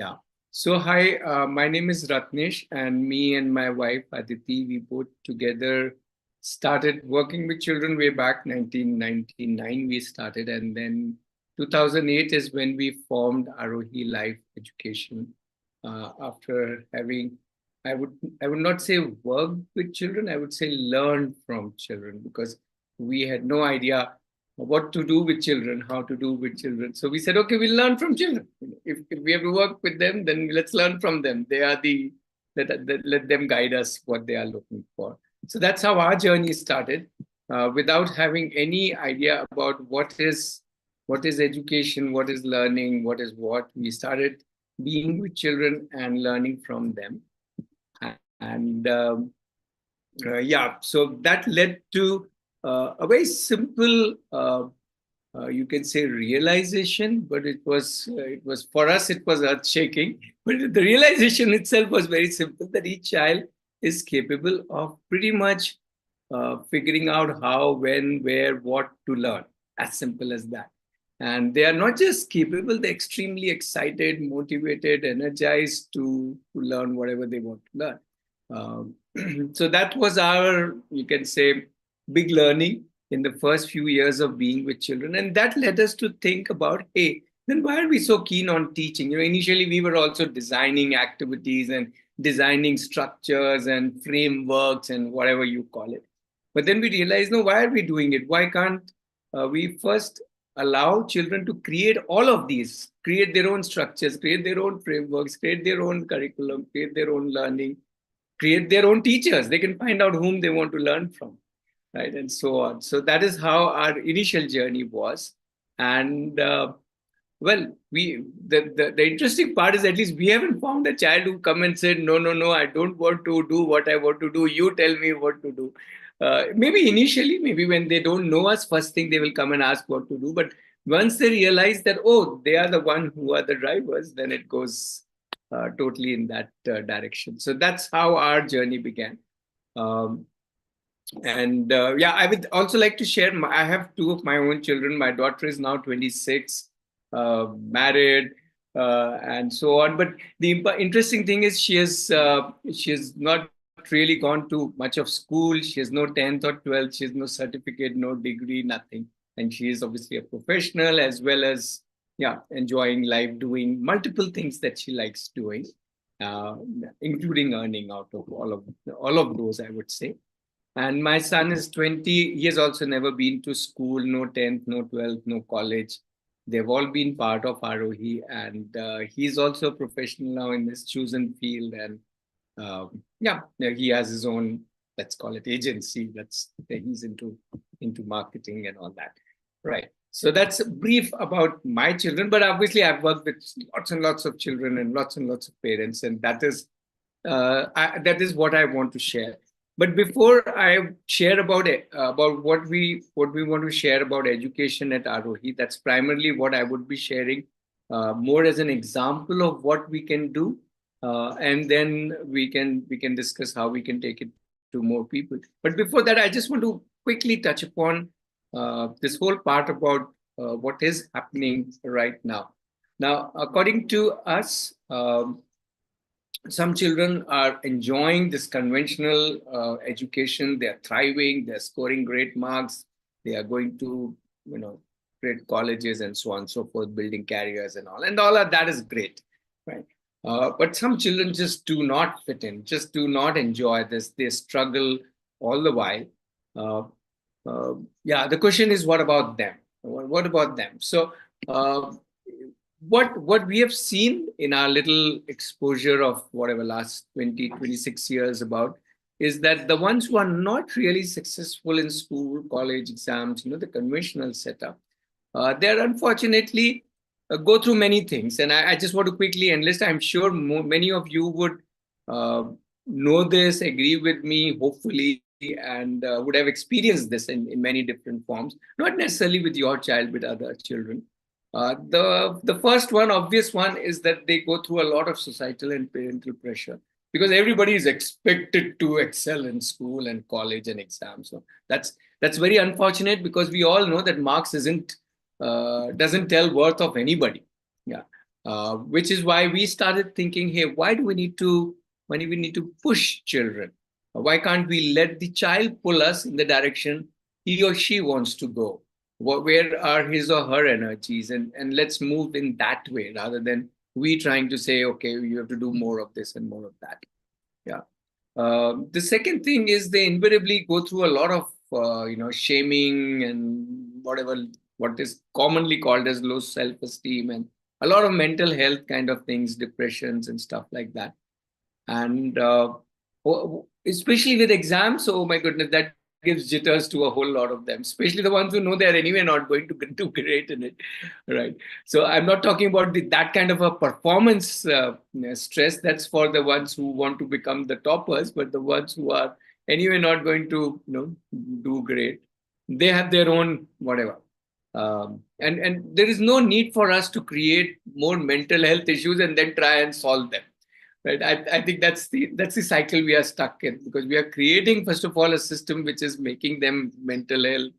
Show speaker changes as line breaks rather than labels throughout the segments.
Yeah. So, hi, my name is Ratnesh, and me and my wife Aditi, we both together started working with children way back 1999. We started, and then 2008 is when we formed Aarohi Life Education. After having, I would I would not say worked with children, I would say learned from children because we had no idea what to do with children, how to do with children. So we said, okay, we'll learn from children. If we have to work with them, then let's learn from them. They are let them guide us what they are looking for. So that's how our journey started, without having any idea about what is education, what is learning, what is what. We started being with children and learning from them, and yeah, so that led to a very simple, you can say, realization, but it was for us, it was earth shaking. But the realization itself was very simple, that each child is capable of pretty much figuring out how, when, where, what to learn. As simple as that. And they are not just capable; they're extremely excited, motivated, energized to learn whatever they want to learn. So that was our, you can say, big learning in the first few years of being with children. And that led us to think about, hey, then why are we so keen on teaching? Initially we were also designing activities and designing structures and frameworks and whatever you call it. But then we realized, no, why are we doing it? Why can't we first allow children to create all of these, create their own structures, create their own frameworks, create their own curriculum, create their own learning, create their own teachers. They can find out whom they want to learn from, right? And so on. So that is how our initial journey was. And well, the interesting part is, at least we haven't found a child who come and said, no, no, no, I don't want to do what I want to do. You tell me what to do. Maybe initially, maybe when they don't know us, first thing they will come and ask what to do. But once they realize that, oh, they are the one who are the drivers, then it goes totally in that direction. So that's how our journey began. Um, and yeah, I would also like to share, I have two of my own children. My daughter is now 26, married, and so on. But the interesting thing is she has not really gone to much of school. She has no 10th or 12th. She has no certificate, no degree, nothing. And she is obviously a professional, as well as, yeah, enjoying life, doing multiple things that she likes doing, uh, including earning out of all of those, I would say. And my son is 20. He has also never been to school, no 10th, no 12th, no college. They've all been part of Aarohi. And he's also a professional now in his chosen field. And yeah, he has his own, let's call it, agency. He's into marketing and all that. Right. So that's brief about my children. But obviously, I've worked with lots and lots of children and lots of parents. And that is what I want to share. But before I share about it, about what we want to share about education at Aarohi, that's primarily what I would be sharing, more as an example of what we can do, and then we can discuss how we can take it to more people. But before that, I just want to quickly touch upon this whole part about what is happening right now. Now, according to us, some children are enjoying this conventional education. They are thriving. They're scoring great marks. They are going to, great colleges and so on and so forth, building careers and all of that is great, right? But some children just do not fit in, just do not enjoy this. They struggle all the while. Uh, yeah, the question is, what about them? What about them? So, uh, what we have seen in our little exposure of whatever last 20, 26 years about, is that the ones who are not really successful in school, college exams, the conventional setup, they're unfortunately go through many things. And I just want to quickly enlist. I'm sure many of you would uh, know this, agree with me, hopefully, and would have experienced this in many different forms, not necessarily with your child, with other children. The first one, obvious one, is that they go through a lot of societal and parental pressure, because everybody is expected to excel in school and college and exams. So that's very unfortunate, because we all know that marks doesn't tell worth of anybody. Yeah. which is why we started thinking, hey, why do we need to push children? Why can't we let the child pull us in the direction he or she wants to go? Where are his or her energies? And let's move in that way rather than we trying to say, okay, you have to do more of this and more of that. Yeah. The second thing is they invariably go through a lot of shaming and what is commonly called as low self-esteem and a lot of mental health kind of things, depressions and stuff like that. And especially with exams, oh my goodness, that gives jitters to a whole lot of them, especially the ones who know they're anyway not going to do great in it, right? So I'm not talking about that kind of a performance stress. That's for the ones who want to become the toppers, but the ones who are anyway not going to do great, they have their own whatever. And there is no need for us to create more mental health issues and then try and solve them. Right. I think that's the cycle we are stuck in, because we are creating, first of all, a system which is making them mental ill.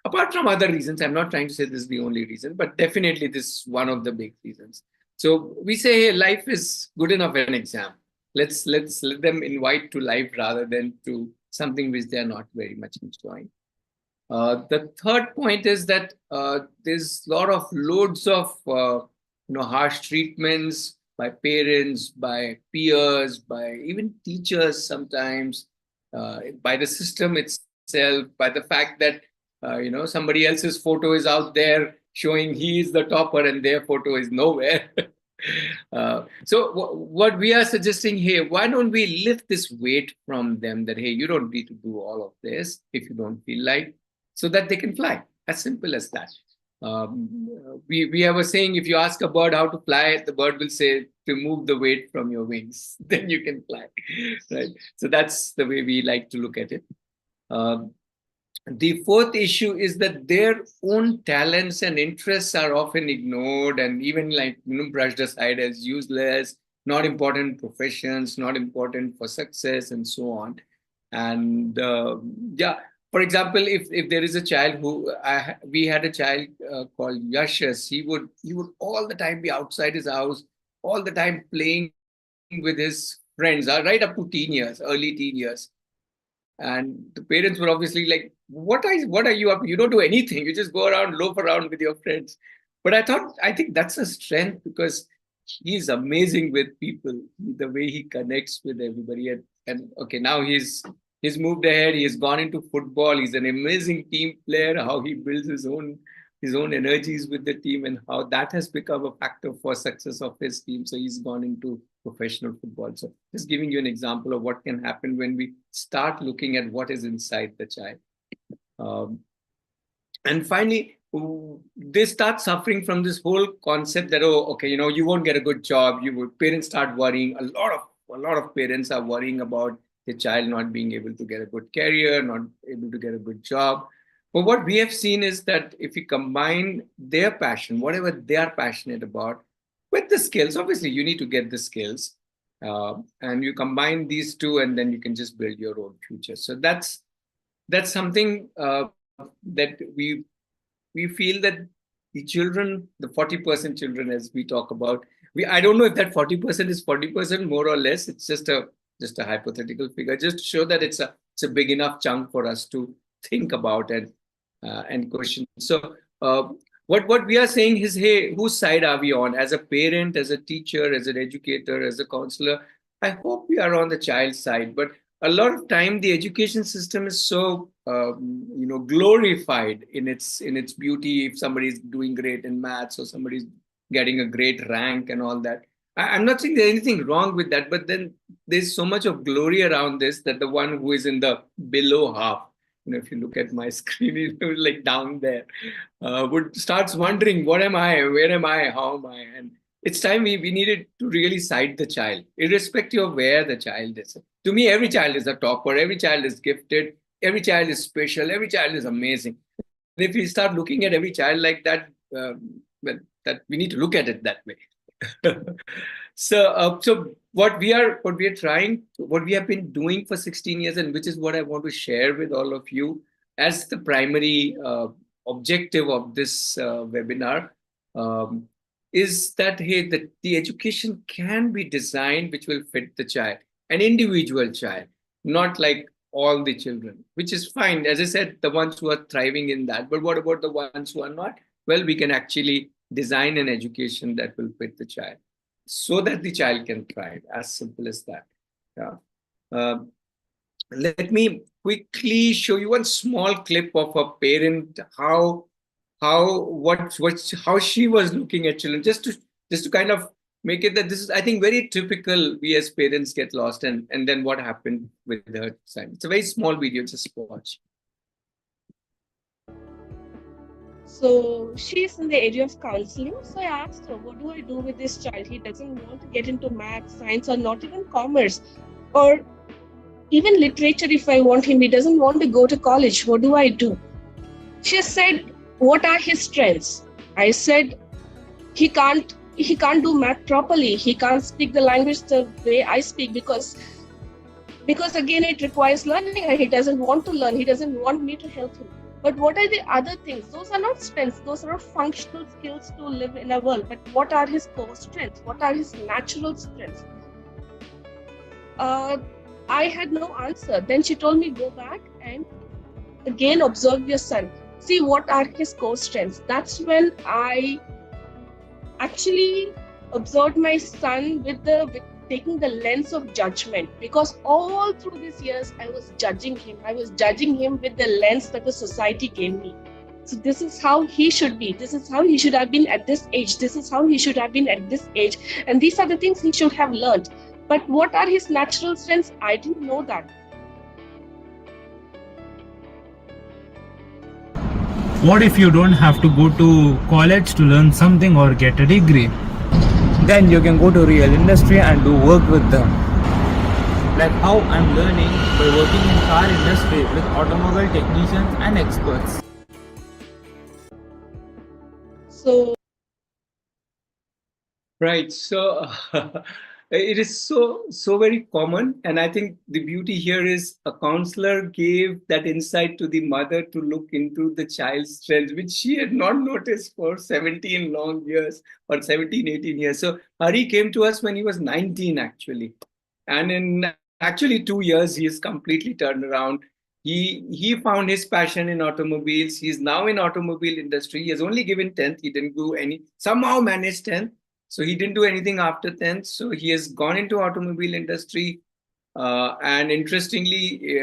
Apart from other reasons, I'm not trying to say this is the only reason, but definitely this is one of the big reasons. So we say, hey, life is good enough an exam. Let's let them invite to life rather than to something which they are not very much enjoying. The third point is that there's a lot of loads of harsh treatments by parents, by peers, by even teachers sometimes, by the system itself, by the fact that somebody else's photo is out there showing he is the topper and their photo is nowhere. So what we are suggesting here, why don't we lift this weight from them that, hey, you don't need to do all of this if you don't feel like, so that they can fly. As simple as that. We have a saying, if you ask a bird how to fly, the bird will say, remove the weight from your wings, then you can fly, right? So that's the way we like to look at it. The fourth issue is that their own talents and interests are often ignored and even brushed aside as useless, not important professions, not important for success, and so on. And for example, if there is a child who we had a child called Yashas, he would all the time be outside his house, all the time playing with his friends, right up to early teen years. And the parents were obviously like, what are you up? You don't do anything. You just go around, loaf around with your friends. But I think that's a strength, because he's amazing with people, the way he connects with everybody. And okay, now he's moved ahead. He has gone into football. He's an amazing team player, how he builds his own energies with the team and how that has become a factor for success of his team. So he's gone into professional football. So just giving you an example of what can happen when we start looking at what is inside the child. And finally, they start suffering from this whole concept that, oh, okay, you won't get a good job. Parents start worrying. A lot of parents are worrying about the child not being able to get a good career, not able to get a good job. But what we have seen is that if you combine their passion, whatever they are passionate about, with the skills, obviously you need to get the skills, and you combine these two, and then you can just build your own future. So that's something that we feel that the children, the 40% children, as we talk about, I don't know if that 40% is 40% more or less. It's just a hypothetical figure, just to show that it's a big enough chunk for us to think about and question. So what we are saying is, hey, whose side are we on? As a parent, as a teacher, as an educator, as a counselor, I hope we are on the child's side. But a lot of time, the education system is so glorified in its beauty. If somebody is doing great in maths or somebody's getting a great rank and all that, I'm not saying there's anything wrong with that, but then there's so much of glory around this that the one who is in the below half, if you look at my screen, like down there, starts wondering, what am I? Where am I? How am I? And it's time we needed to really cite the child, irrespective of where the child is. To me, every child is a topper. Every child is gifted. Every child is special. Every child is amazing. And if we start looking at every child like that, that we need to look at it that way. So what we have been doing for 16 years, and which is what I want to share with all of you as the primary objective of this webinar, is that, hey, the education can be designed which will fit the child, an individual child, not like all the children, which is fine. As I said, the ones who are thriving in that. But what about the ones who are not? Well, we can actually design an education that will fit the child so that the child can thrive. As simple as that. Yeah. Um, Let me quickly show you one small clip of a parent, how she was looking at children, just to kind of make it that this is, I think, very typical. We as parents get lost, and then what happened with her son. It's a very small video. Just watch.
So she's in the area of counseling. So I asked her, what do I do with this child? He doesn't want to get into math, science, or not even commerce, or even literature. If I want him, he doesn't want to go to college. What do I do? She said, what are his strengths? I said, he can't do math properly. He can't speak the language the way I speak because again it requires learning and he doesn't want to learn. He doesn't want me to help him. But what are the other things? Those are not strengths. Those are functional skills to live in a world. But what are his core strengths? What are his natural strengths? I had no answer. Then she told me, go back and again observe your son. See what are his core strengths. That's when I actually observed my son with taking the lens of judgment, because all through these years I was judging him. I was judging him with the lens that the society gave me. So this is how he should be. This is how he should have been at this age. This is how he should have been at this age. And these are the things he should have learned. But what are his natural strengths? I didn't know that.
What if you don't have to go to college to learn something or get a degree? Then you can go to real industry and do work with them. Like how I'm learning by working in car industry with automobile technicians and experts.
So
Right. So it is so very common, and I think the beauty here is a counselor gave that insight to the mother to look into the child's strengths, which she had not noticed for 17 long years, or 17, 18 years. So Hari came to us when he was 19, actually, and in actually 2 years he is completely turned around. He found his passion in automobiles. He's now in automobile industry. He has only given 10th. He didn't do any. Somehow managed 10th. So he didn't do anything after 10th. So he has gone into automobile industry. And interestingly,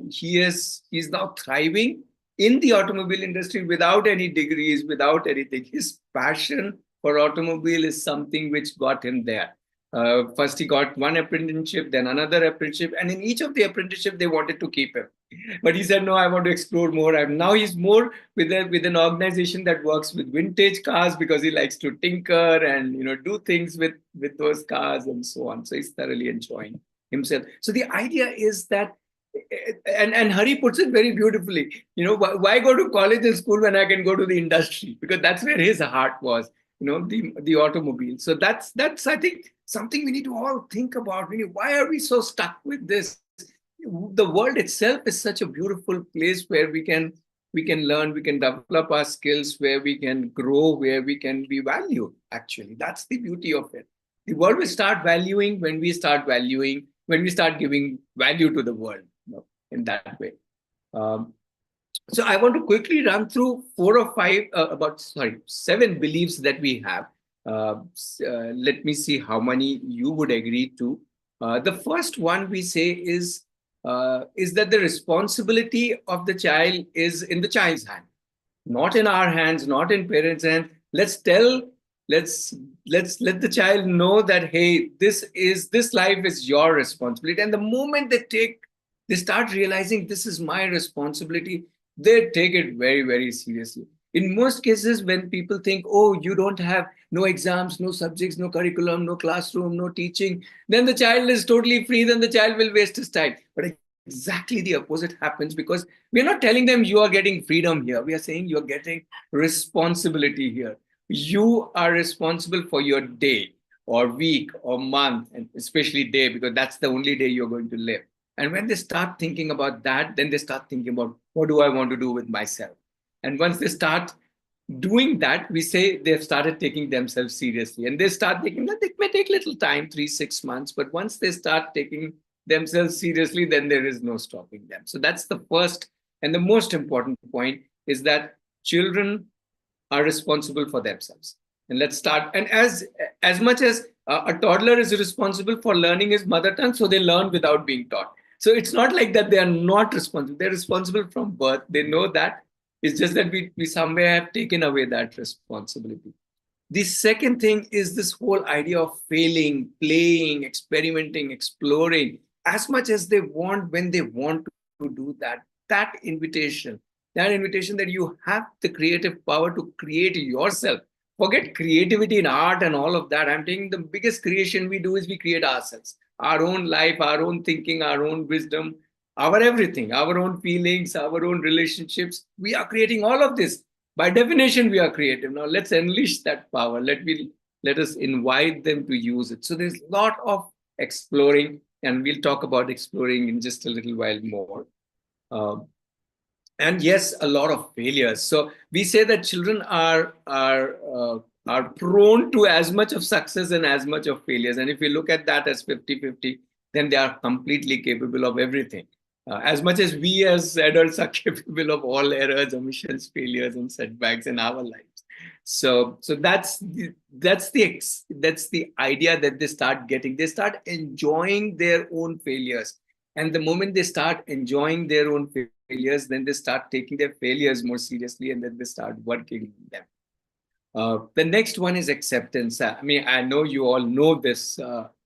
he's now thriving in the automobile industry without any degrees, without anything. His passion for automobile is something which got him there. First, he got one apprenticeship, then another apprenticeship. And in each of the apprenticeship, they wanted to keep him. But he said, no, I want to explore more. And now he's more with an organization that works with vintage cars, because he likes to tinker and do things with those cars and so on. So he's thoroughly enjoying himself. So the idea is that, and Hari puts it very beautifully, why go to college and school when I can go to the industry? Because that's where his heart was, the automobile. So that's I think something we need to all think about. Why are we so stuck with this? The world itself is such a beautiful place where we can learn, we can develop our skills, where we can grow, where we can be valued. Actually, that's the beauty of it. The world will start valuing when we start giving value to the world, in that way. So I want to quickly run through 7 beliefs that we have. Let me see how many you would agree to. The first one we say is that the responsibility of the child is in the child's hand, not in our hands, not in parents' hands. Let's let the child know that, hey, this life is your responsibility. And the moment they start realizing this is my responsibility, they take it very, very seriously. In most cases, when people think, oh, you don't have no exams, no subjects, no curriculum, no classroom, no teaching, then the child is totally free, then the child will waste his time. But exactly the opposite happens, because we're not telling them you are getting freedom here. We are saying you're getting responsibility here. You are responsible for your day or week or month, and especially day, because that's the only day you're going to live. And when they start thinking about that, then they start thinking about, what do I want to do with myself? And once they start doing that, we say they've started taking themselves seriously, and they start taking that. It may take little time, 3-6 months, but once they start taking themselves seriously, then there is no stopping them. So that's the first and the most important point, is that children are responsible for themselves. And let's start. And as much as a toddler is responsible for learning his mother tongue, so they learn without being taught. So it's not like that they are not responsible. They're responsible from birth. They know that. It's just that we somewhere have taken away that responsibility. The second thing is this whole idea of failing, playing, experimenting, exploring as much as they want, when they want to do that. That invitation that you have the creative power to create yourself. Forget creativity in art and all of that. I'm saying the biggest creation we do is we create ourselves, our own life, our own thinking, our own wisdom, our everything, our own feelings, our own relationships. We are creating all of this. By definition, we are creative. Now let's unleash that power. Let us invite them to use it. So there's a lot of exploring, and we'll talk about exploring in just a little while more. And yes, a lot of failures. So we say that children are prone to as much of success and as much of failures. And if we look at that as 50-50, then they are completely capable of everything. As much as we as adults are capable of all errors, omissions, failures, and setbacks in our lives. So that's the idea that they start enjoying their own failures. And the moment they start enjoying their own failures, then they start taking their failures more seriously, and then they start working on them. The next one is acceptance. I mean, I know you all know this,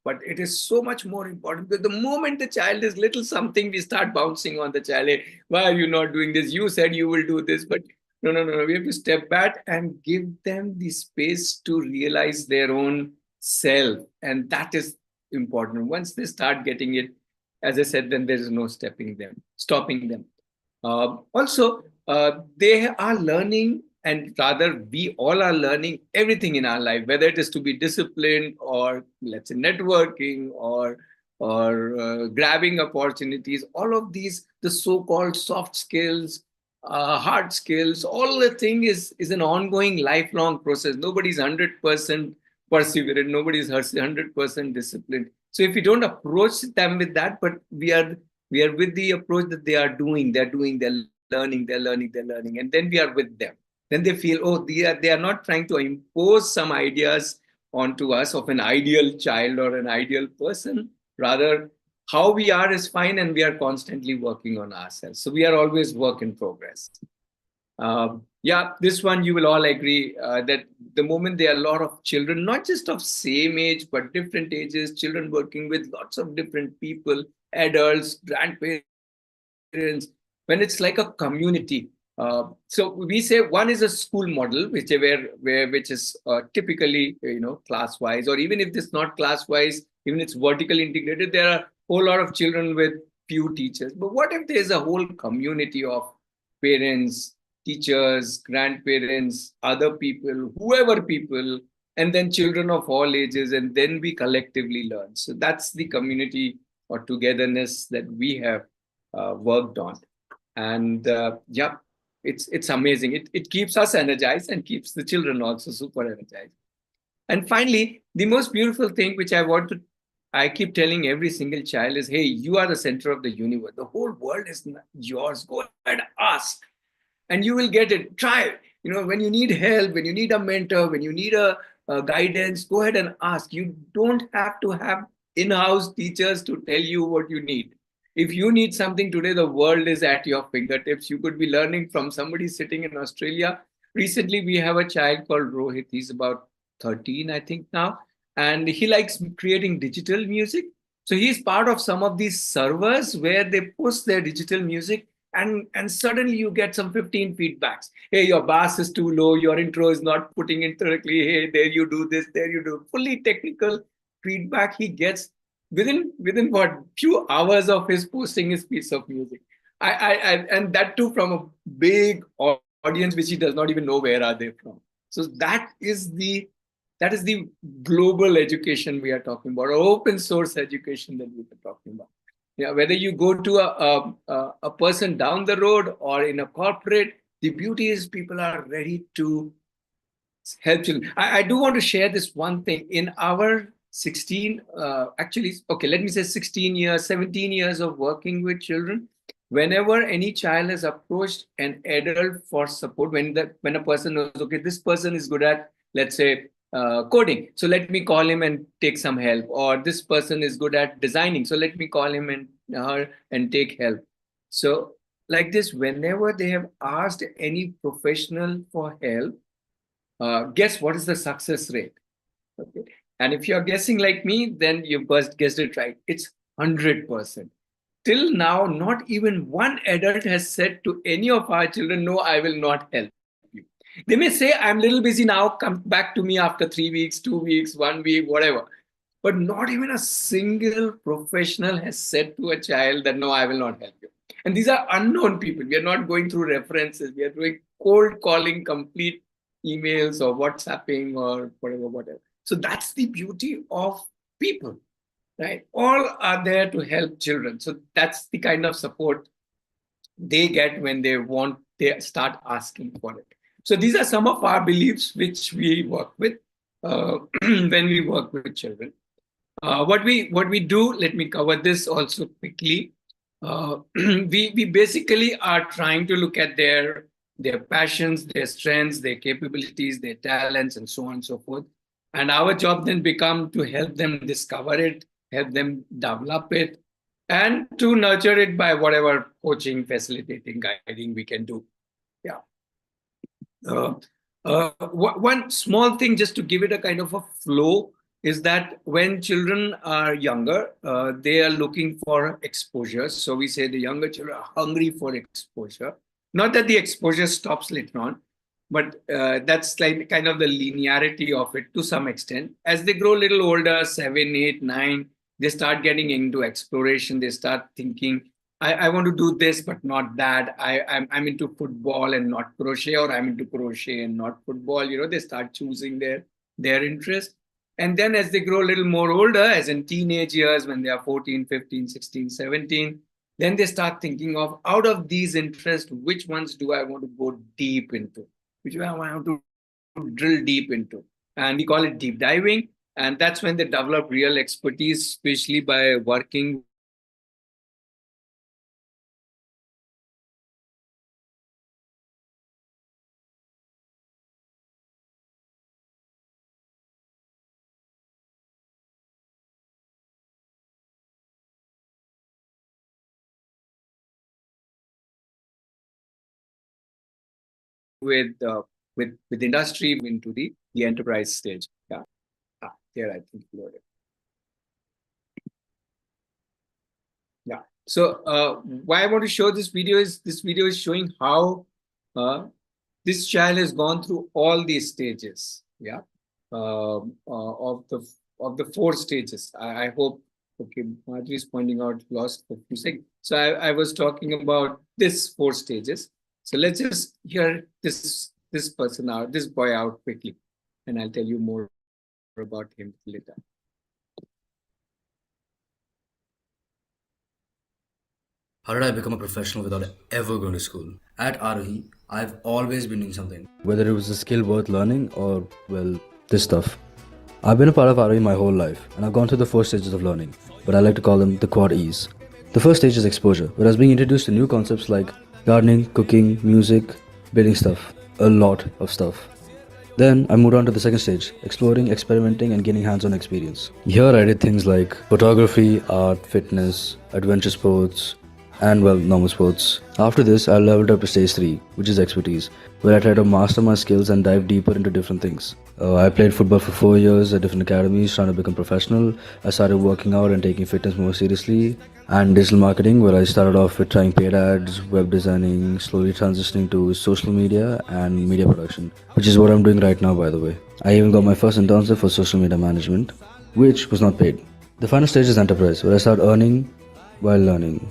but it is so much more important, because the moment the child is little something, we start bouncing on the child. Hey, why are you not doing this? You said you will do this, but no. We have to step back and give them the space to realize their own self. And that is important. Once they start getting it, as I said, then there is no stopping them. Also, they are learning, and rather we all are learning everything in our life, whether it is to be disciplined, or let's say networking, or grabbing opportunities. All of these, the so-called soft skills, hard skills, all the thing is an ongoing, lifelong process. Nobody's 100% perseverant. Nobody's 100% disciplined. So if we don't approach them with that, but we are with the approach that they're learning, and then we are with them. Then they feel, oh, they are not trying to impose some ideas onto us of an ideal child or an ideal person. Rather, how we are is fine, and we are constantly working on ourselves. So we are always work in progress. This one you will all agree that the moment there are a lot of children, not just of same age, but different ages, children working with lots of different people, adults, grandparents, when it's like a community. So we say one is a school model, which is typically, class-wise, or even if it's not class-wise, even it's vertically integrated, there are a whole lot of children with few teachers. But what if there's a whole community of parents, teachers, grandparents, other people, whoever people, and then children of all ages, and then we collectively learn. So that's the community or togetherness that we have worked on. And it's amazing. It keeps us energized and keeps the children also super energized. And finally, the most beautiful thing which I keep telling every single child is, hey, you are the center of the universe. The whole world is yours. Go ahead, ask, and you will get it. Try it. When you need help, when you need a mentor, when you need a guidance, go ahead and ask. You don't have to have in-house teachers to tell you what you need. If you need something today, the world is at your fingertips. You could be learning from somebody sitting in Australia. Recently, we have a child called Rohit. He's about 13, I think now. And he likes creating digital music. So he's part of some of these servers where they post their digital music, and suddenly you get some 15 feedbacks. Hey, your bass is too low. Your intro is not putting it correctly. Hey, there you do this, there you do. Fully technical feedback he gets within what few hours of his posting his piece of music. And that too from a big audience which he does not even know where are they from. So that is the global education we are talking about, or open source education that we are talking about. Yeah, whether you go to a person down the road or in a corporate, The beauty is people are ready to help children. I do want to share this one thing. In our 16, okay, let me say 16 years, 17 years of working with children, whenever any child has approached an adult for support, when a person knows, okay, this person is good at, let's say, coding, so let me call him and take some help, or this person is good at designing, so let me call him and her and take help. So like this, whenever they have asked any professional for help, guess what is the success rate? Okay. And if you're guessing like me, then you first guessed it right. It's 100%. Till now, not even one adult has said to any of our children, no, I will not help you. They may say, I'm a little busy now, come back to me after 3 weeks, 2 weeks, 1 week, whatever. But not even a single professional has said to a child that, no, I will not help you. And these are unknown people. We are not going through references. We are doing cold calling, complete emails or WhatsApping or whatever. So that's the beauty of people, right? All are there to help children. So that's the kind of support they get when they start asking for it. So these are some of our beliefs which we work with when we work with children. What we do, let me cover this also quickly. We basically are trying to look at their passions, their strengths, their capabilities, their talents, and so on and so forth. And our job then become to help them discover it, help them develop it, and to nurture it by whatever coaching, facilitating, guiding we can do. Yeah. One small thing, just to give it a kind of a flow, is that when children are younger, they are looking for exposure. So we say the younger children are hungry for exposure. Not that the exposure stops later on, but that's like kind of the linearity of it to some extent. As they grow a little older, 7, 8, 9, they start getting into exploration. They start thinking, I want to do this, but not that. I'm into football and not crochet, or I'm into crochet and not football. They start choosing their interest. And then as they grow a little more older, as in teenage years, when they are 14, 15, 16, 17, then they start thinking of, out of these interests, which ones do I want to go deep into? Which one I want to drill deep into? And we call it deep diving. And that's when they develop real expertise, especially by working with industry into the enterprise stage. Yeah. There I think loaded. Yeah. So why I want to show this video is showing how this child has gone through all these stages. Yeah. Of the 4 stages. I hope. Okay, Madhuri is pointing out lost for a few seconds. So I was talking about this 4 stages. So let's just hear this person out, this boy out quickly, and I'll tell you more about him later.
How did I become a professional without ever going to school? At Aarohi, I've always been doing something.
Whether it was a skill worth learning or, well, this stuff. I've been a part of Aarohi my whole life, and I've gone through the 4 stages of learning, but I like to call them the quad E's. The first stage is exposure, where I was being introduced to new concepts like gardening, cooking, music, building stuff. A lot of stuff. Then I moved on to the second stage, exploring, experimenting, and gaining hands-on experience. Here I did things like photography, art, fitness, adventure sports, and, well, normal sports. After this, I leveled up to stage 3, which is expertise, where I try to master my skills and dive deeper into different things. I played football for 4 years at different academies, trying to become professional. I started working out and taking fitness more seriously. And digital marketing, where I started off with trying paid ads, web designing, slowly transitioning to social media and media production, which is what I'm doing right now, by the way. I even got my first internship for social media management, which was not paid. The final stage is enterprise, where I start earning while learning.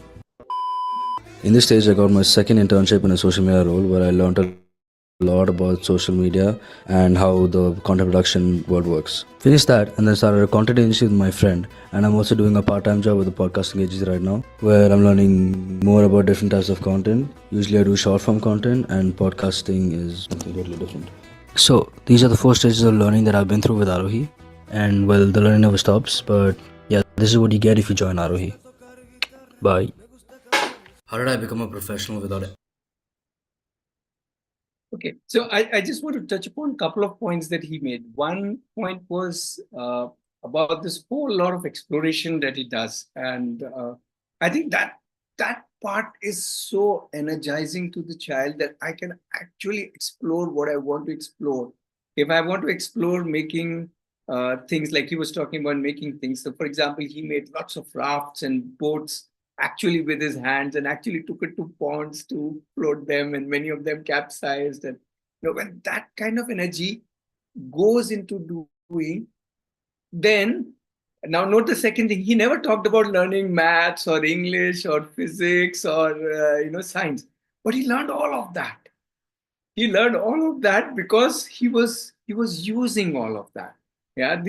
In this stage, I got my second internship in a social media role, where I learned a lot about social media and how the content production world works. Finished that and then started a content agency with my friend. And I'm also doing a part-time job with a podcasting agency right now where I'm learning more about different types of content. Usually I do short form content and podcasting is something totally different. So these are the 4 stages of learning that I've been through with Aarohi. And well, the learning never stops. But yeah, this is what you get if you join Aarohi. Bye.
How did I become a professional without it?
Okay, so I just want to touch upon a couple of points that he made. One point was about this whole lot of exploration that he does. And I think that part is so energizing to the child that I can actually explore what I want to explore. If I want to explore making things like he was talking about making things. So for example, he made lots of rafts and boats actually with his hands and actually took it to ponds to float them, and many of them capsized. And when that kind of energy goes into doing, then now note the second thing, he never talked about learning maths or English or physics or science, but he learned all of that. He learned all of that because he was using all of that. Yeah.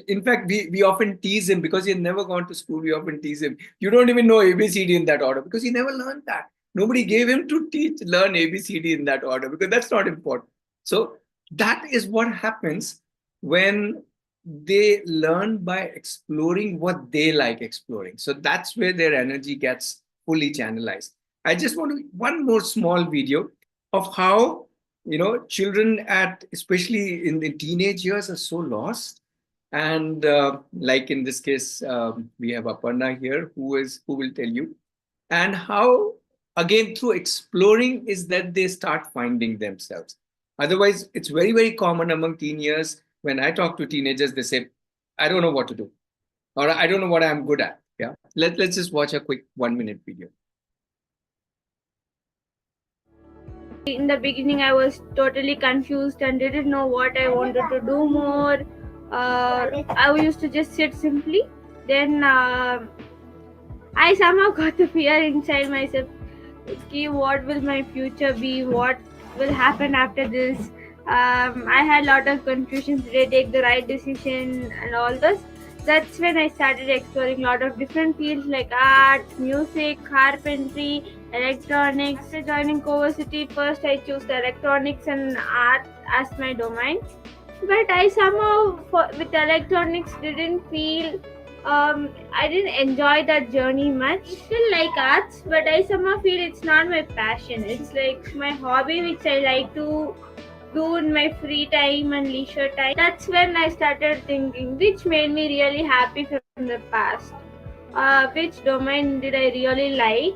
In fact, we often tease him because he had never gone to school. We often tease him. You don't even know ABCD in that order because he never learned that. Nobody gave him to learn ABCD in that order because that's not important. So that is what happens when they learn by exploring what they like exploring. So that's where their energy gets fully channelized. I just want to one more small video of how children at especially in the teenage years are so lost. And like in this case, we have Aparna here who will tell you, and how again through exploring is that they start finding themselves. Otherwise, it's very, very common among teen years. When I talk to teenagers, they say, I don't know what to do, or I don't know what I'm good at. Yeah. Let's just watch a quick 1-minute video.
In the beginning, I was totally confused and didn't know what I wanted to do more. I used to just sit simply. Then I somehow got the fear inside myself. Okay, what will my future be? What will happen after this? I had a lot of confusion. Did I take the right decision and all this? That's when I started exploring a lot of different fields like art, music, carpentry, electronics. After joining City, first I chose the electronics and art as my domain. But I somehow, with electronics, didn't feel, I didn't enjoy that journey much. I still like arts, but I somehow feel it's not my passion. It's like my hobby, which I like to do in my free time and leisure time. That's when I started thinking, which made me really happy from the past. Which domain did I really like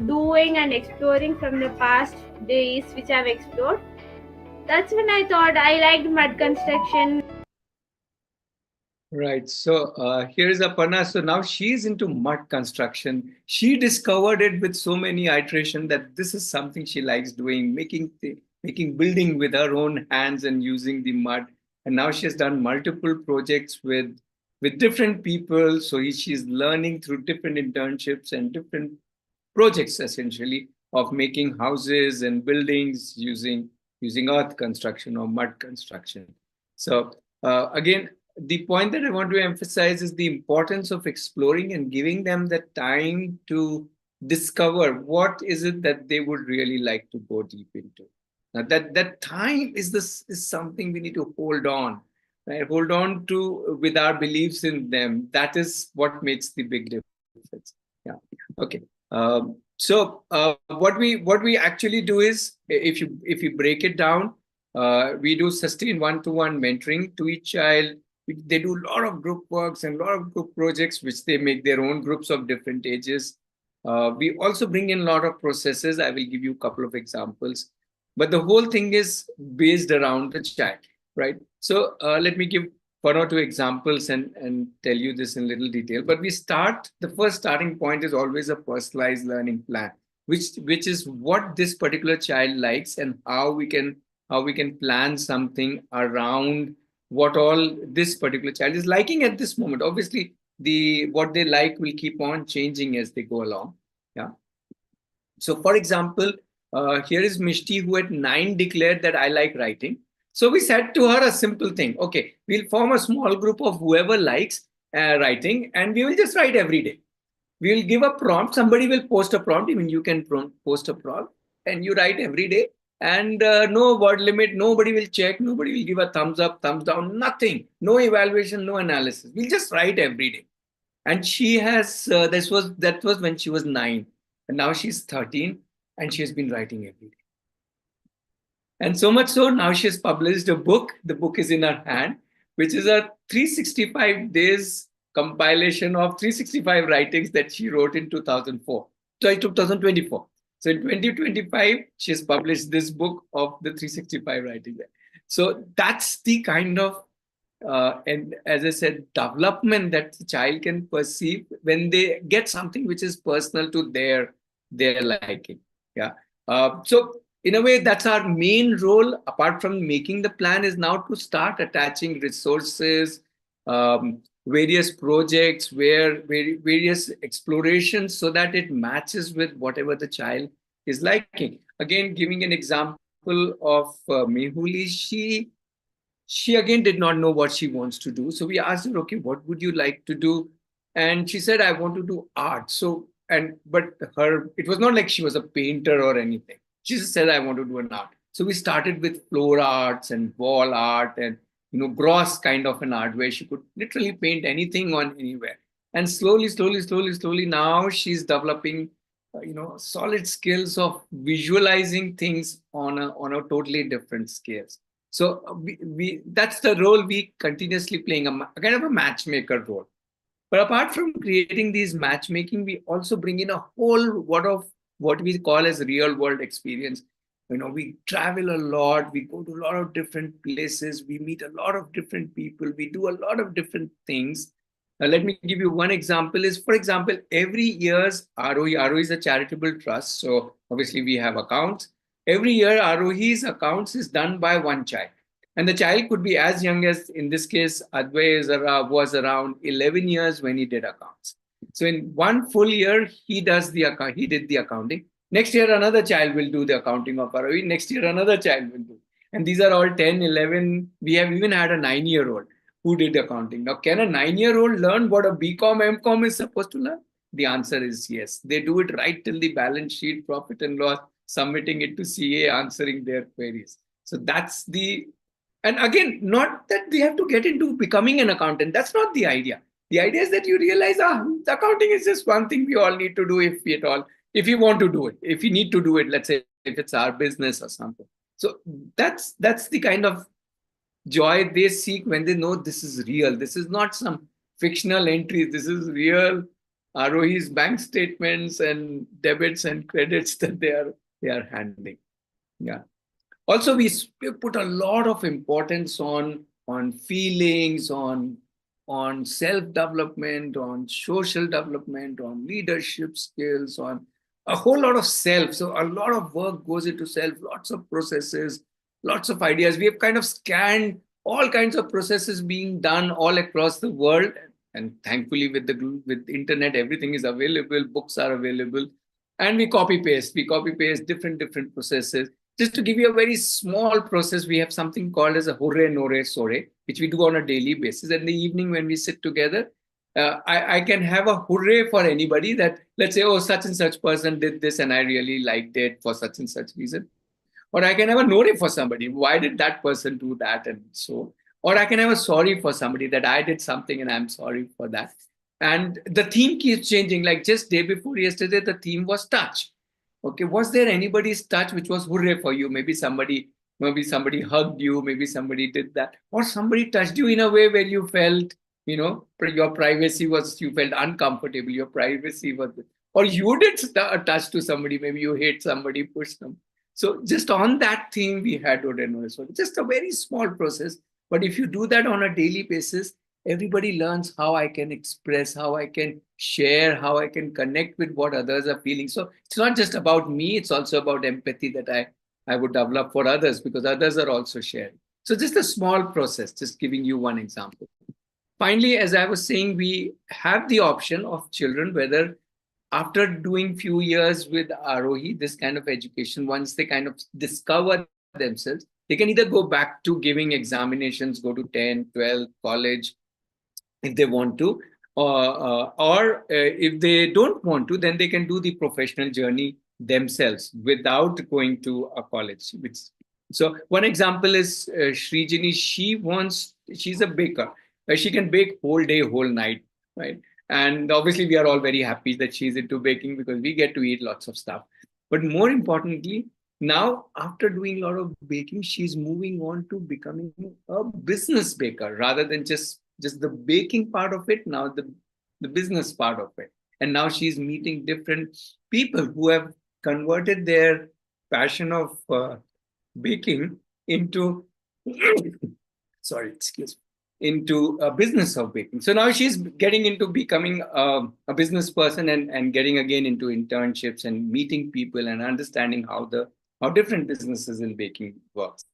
doing and exploring from the past days, which I've explored. That's when I thought I liked mud construction.
Right. So here is Aparna. So now she's into mud construction. She discovered it with so many iterations that this is something she likes doing, making building with her own hands and using the mud. And now she has done multiple projects with different people. So she's learning through different internships and different projects essentially of making houses and buildings using earth construction or mud construction. So again, the point that I want to emphasize is the importance of exploring and giving them the time to discover what is it that they would really like to go deep into. Now that time is something we need to hold on, right? Hold on to with our beliefs in them. That is what makes the big difference. Yeah. Okay. So what we actually do is, if you break it down, we do sustain one-to-one mentoring to each child. They do a lot of group works and a lot of group projects, which they make their own groups of different ages. We also bring in a lot of processes. I will give you a couple of examples, but the whole thing is based around the child, right? So let me give one or two examples and tell you this in little detail. But the first starting point is always a personalized learning plan, which is what this particular child likes and how we can plan something around what all this particular child is liking at this moment. Obviously, what they like will keep on changing as they go along. Yeah. So, for example, Here is Mishti, who at 9 declared that I like writing. So we said to her a simple thing. Okay, we'll form a small group of whoever likes writing, and we will just write every day. We will give a prompt. Somebody will post a prompt. Even you can post a prompt, and you write every day. And no word limit. Nobody will check. Nobody will give a thumbs up, thumbs down. Nothing. No evaluation. No analysis. We'll just write every day. And she has. That was when she was 9, and now she's 13, and she has been writing every day. And so much so, now she has published a book. The book is in her hand, which is a 365 days compilation of 365 writings that she wrote in 2004. Sorry, 2024. So in 2025, she has published this book of the 365 writings. So that's the kind of, and as I said, development that the child can perceive when they get something which is personal to their liking. Yeah. So in a way, that's our main role, apart from making the plan, is now to start attaching resources, various projects, various explorations, so that it matches with whatever the child is liking. Again, giving an example of Mehuli, she again did not know what she wants to do. So we asked her, okay, what would you like to do? And she said, I want to do art. But it was not like she was a painter or anything. She just said, I want to do an art. So we started with floor arts and wall art and, gross kind of an art where she could literally paint anything on anywhere. And slowly, now she's developing, solid skills of visualizing things on a totally different scales. So we that's the role we continuously playing, a kind of a matchmaker role. But apart from creating these matchmaking, we also bring in a whole lot of what we call as real world experience. We travel a lot, we go to a lot of different places, we meet a lot of different people, we do a lot of different things. Let me give you one example. For example, every year's Aarohi is a charitable trust. So obviously we have accounts. Every year, Aarohi's accounts is done by one child. And the child could be as young as, in this case, Advay was around 11 years when he did accounts. So in one full year, he did the accounting. Next year, another child will do the accounting of Aarohi. Next year, another child will do. And these are all 10, 11. We have even had a 9-year-old who did accounting. Now, can a 9-year-old learn what a BCom, MCom is supposed to learn? The answer is yes. They do it right till the balance sheet, profit and loss, submitting it to CA, answering their queries. So that's and again, not that they have to get into becoming an accountant. That's not the idea. The idea is that you realize, the accounting is just one thing we all need to do if you want to do it, if you need to do it, let's say if it's our business or something. So that's the kind of joy they seek when they know this is real. This is not some fictional entries. This is real Aarohi's bank statements and debits and credits that they are handling. Yeah. Also, we put a lot of importance on feelings, on self-development, on social development, on leadership skills, on a whole lot of self. So a lot of work goes into self, lots of processes, lots of ideas. We have kind of scanned all kinds of processes being done all across the world. And thankfully, with the internet, everything is available, books are available. And we copy paste different processes. Just to give you a very small process, we have something called as a hurre, nore, sore, which we do on a daily basis. And in the evening when we sit together, I can have a hurray for anybody that, let's say, oh, such and such person did this and I really liked it for such and such reason. Or I can have a nore for somebody. Why did that person do that? And so, or I can have a sorry for somebody that I did something and I'm sorry for that. And the theme keeps changing. Like just day before yesterday, the theme was touch. Okay, was there anybody's touch which was hooray for you? Maybe somebody hugged you, maybe somebody did that, or somebody touched you in a way where you felt, your privacy you felt uncomfortable, your privacy was, or you did a touch to somebody, maybe you hit somebody, pushed them. So just on that thing, we had so just a very small process. But if you do that on a daily basis, everybody learns how I can express, how I can share, how I can connect with what others are feeling. So it's not just about me, it's also about empathy that I would develop for others because others are also sharing. So just a small process, just giving you one example. Finally, as I was saying, we have the option of children, whether after doing few years with Aarohi, this kind of education, once they kind of discover themselves, they can either go back to giving examinations, go to 10, 12, college, if they want to, or if they don't want to, then they can do the professional journey themselves without going to a college. So one example is Srijini. She's a baker. She can bake whole day, whole night, right? And obviously, we are all very happy that she's into baking because we get to eat lots of stuff. But more importantly, now after doing a lot of baking, she's moving on to becoming a business baker rather than just the baking part of it. Now the business part of it, and now she's meeting different people who have converted their passion of baking into sorry, excuse me, into a business of baking. So now she's getting into becoming a business person and getting again into internships and meeting people and understanding how different businesses in baking works.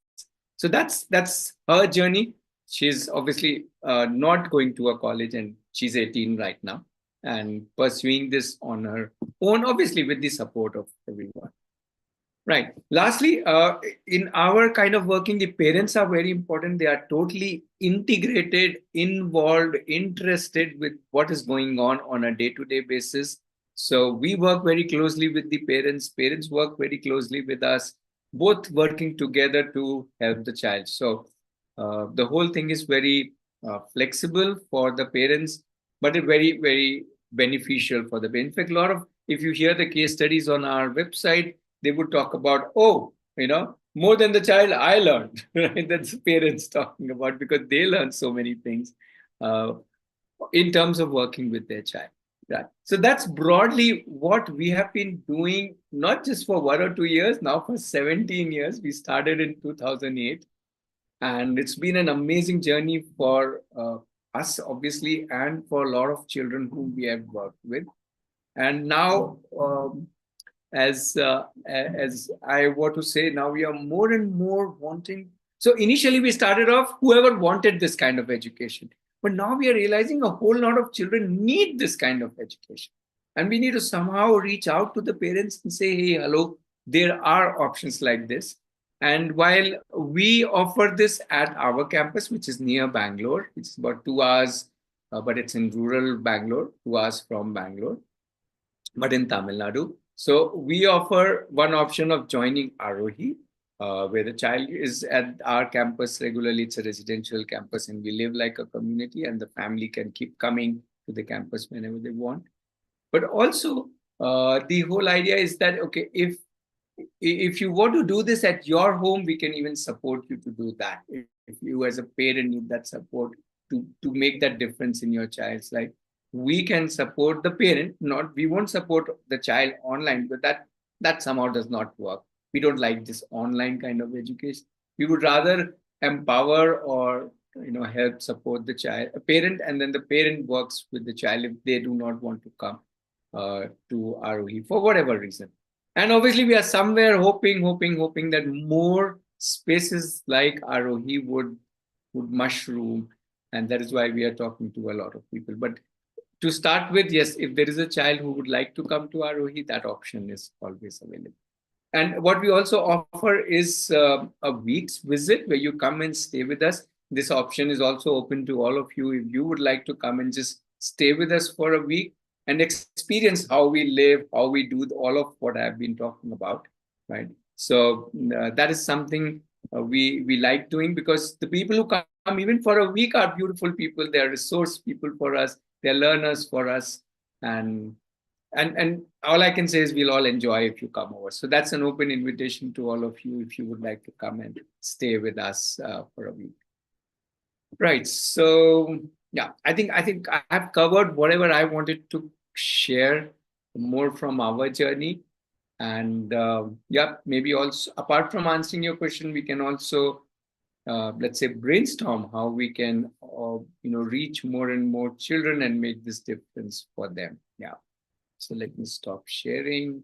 So that's her journey. She's obviously not going to a college, and she's 18 right now and pursuing this on her own, obviously with the support of everyone. Right. Lastly, in our kind of working, the parents are very important. They are totally integrated, involved, interested with what is going on a day-to-day basis. So we work very closely with the parents. Parents work very closely with us, both working together to help the child. So the whole thing is very flexible for the parents, but very, very beneficial for the parents. In fact, a lot of, if you hear the case studies on our website, they would talk about, oh, more than the child I learned, right? That's parents talking about, because they learn so many things uh, in terms of working with their child. Right. So that's broadly what we have been doing, not just for 1 or 2 years, now for 17 years. We started in 2008, and it's been an amazing journey for us, obviously, and for a lot of children whom we have worked with. And now, as I want to say, now we are more and more wanting. So initially we started off whoever wanted this kind of education, but now we are realizing a whole lot of children need this kind of education, and we need to somehow reach out to the parents and say, hey, hello, there are options like this. And while we offer this at our campus, which is near Bangalore, it's about 2 hours, but it's in rural Bangalore, 2 hours from Bangalore, but in Tamil Nadu. So we offer one option of joining Aarohi, where the child is at our campus regularly. It's a residential campus, and we live like a community, and the family can keep coming to the campus whenever they want. But also, the whole idea is that, okay, if you want to do this at your home, we can even support you to do that. If you as a parent need that support to make that difference in your child's life, we can support the parent. Not, we won't support the child online, but that somehow does not work. We don't like this online kind of education. We would rather empower or help support the child, a parent, and then the parent works with the child if they do not want to come to Aarohi for whatever reason. And obviously, we are somewhere hoping that more spaces like Aarohi would mushroom, and that is why we are talking to a lot of people. But to start with, yes, if there is a child who would like to come to Aarohi, that option is always available. And what we also offer is a week's visit where you come and stay with us. This option is also open to all of you. If you would like to come and just stay with us for a week and experience how we live, how we do all of what I've been talking about, right? So that is something we like doing, because the people who come even for a week are beautiful people. They are resource people for us. They're learners for us. And all I can say is we'll all enjoy if you come over. So that's an open invitation to all of you if you would like to come and stay with us for a week. Right. So yeah, I think I have covered whatever I wanted to share more from our journey. And yeah, maybe also apart from answering your question, we can also let's say brainstorm how we can reach more and more children and make this difference for them. Yeah. So let me stop sharing.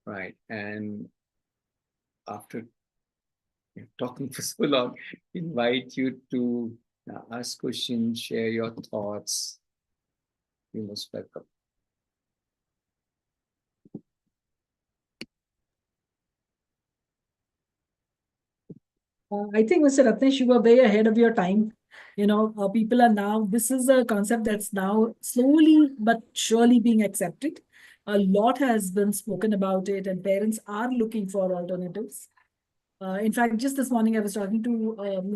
Right. And after talking for so long, invite you to ask questions, share your thoughts. You most welcome.
I think, Mr. Ratnesh, you were way ahead of your time. People are now, this is a concept that's now slowly but surely being accepted. A lot has been spoken about it, and parents are looking for alternatives. In fact, just this morning, I was talking to,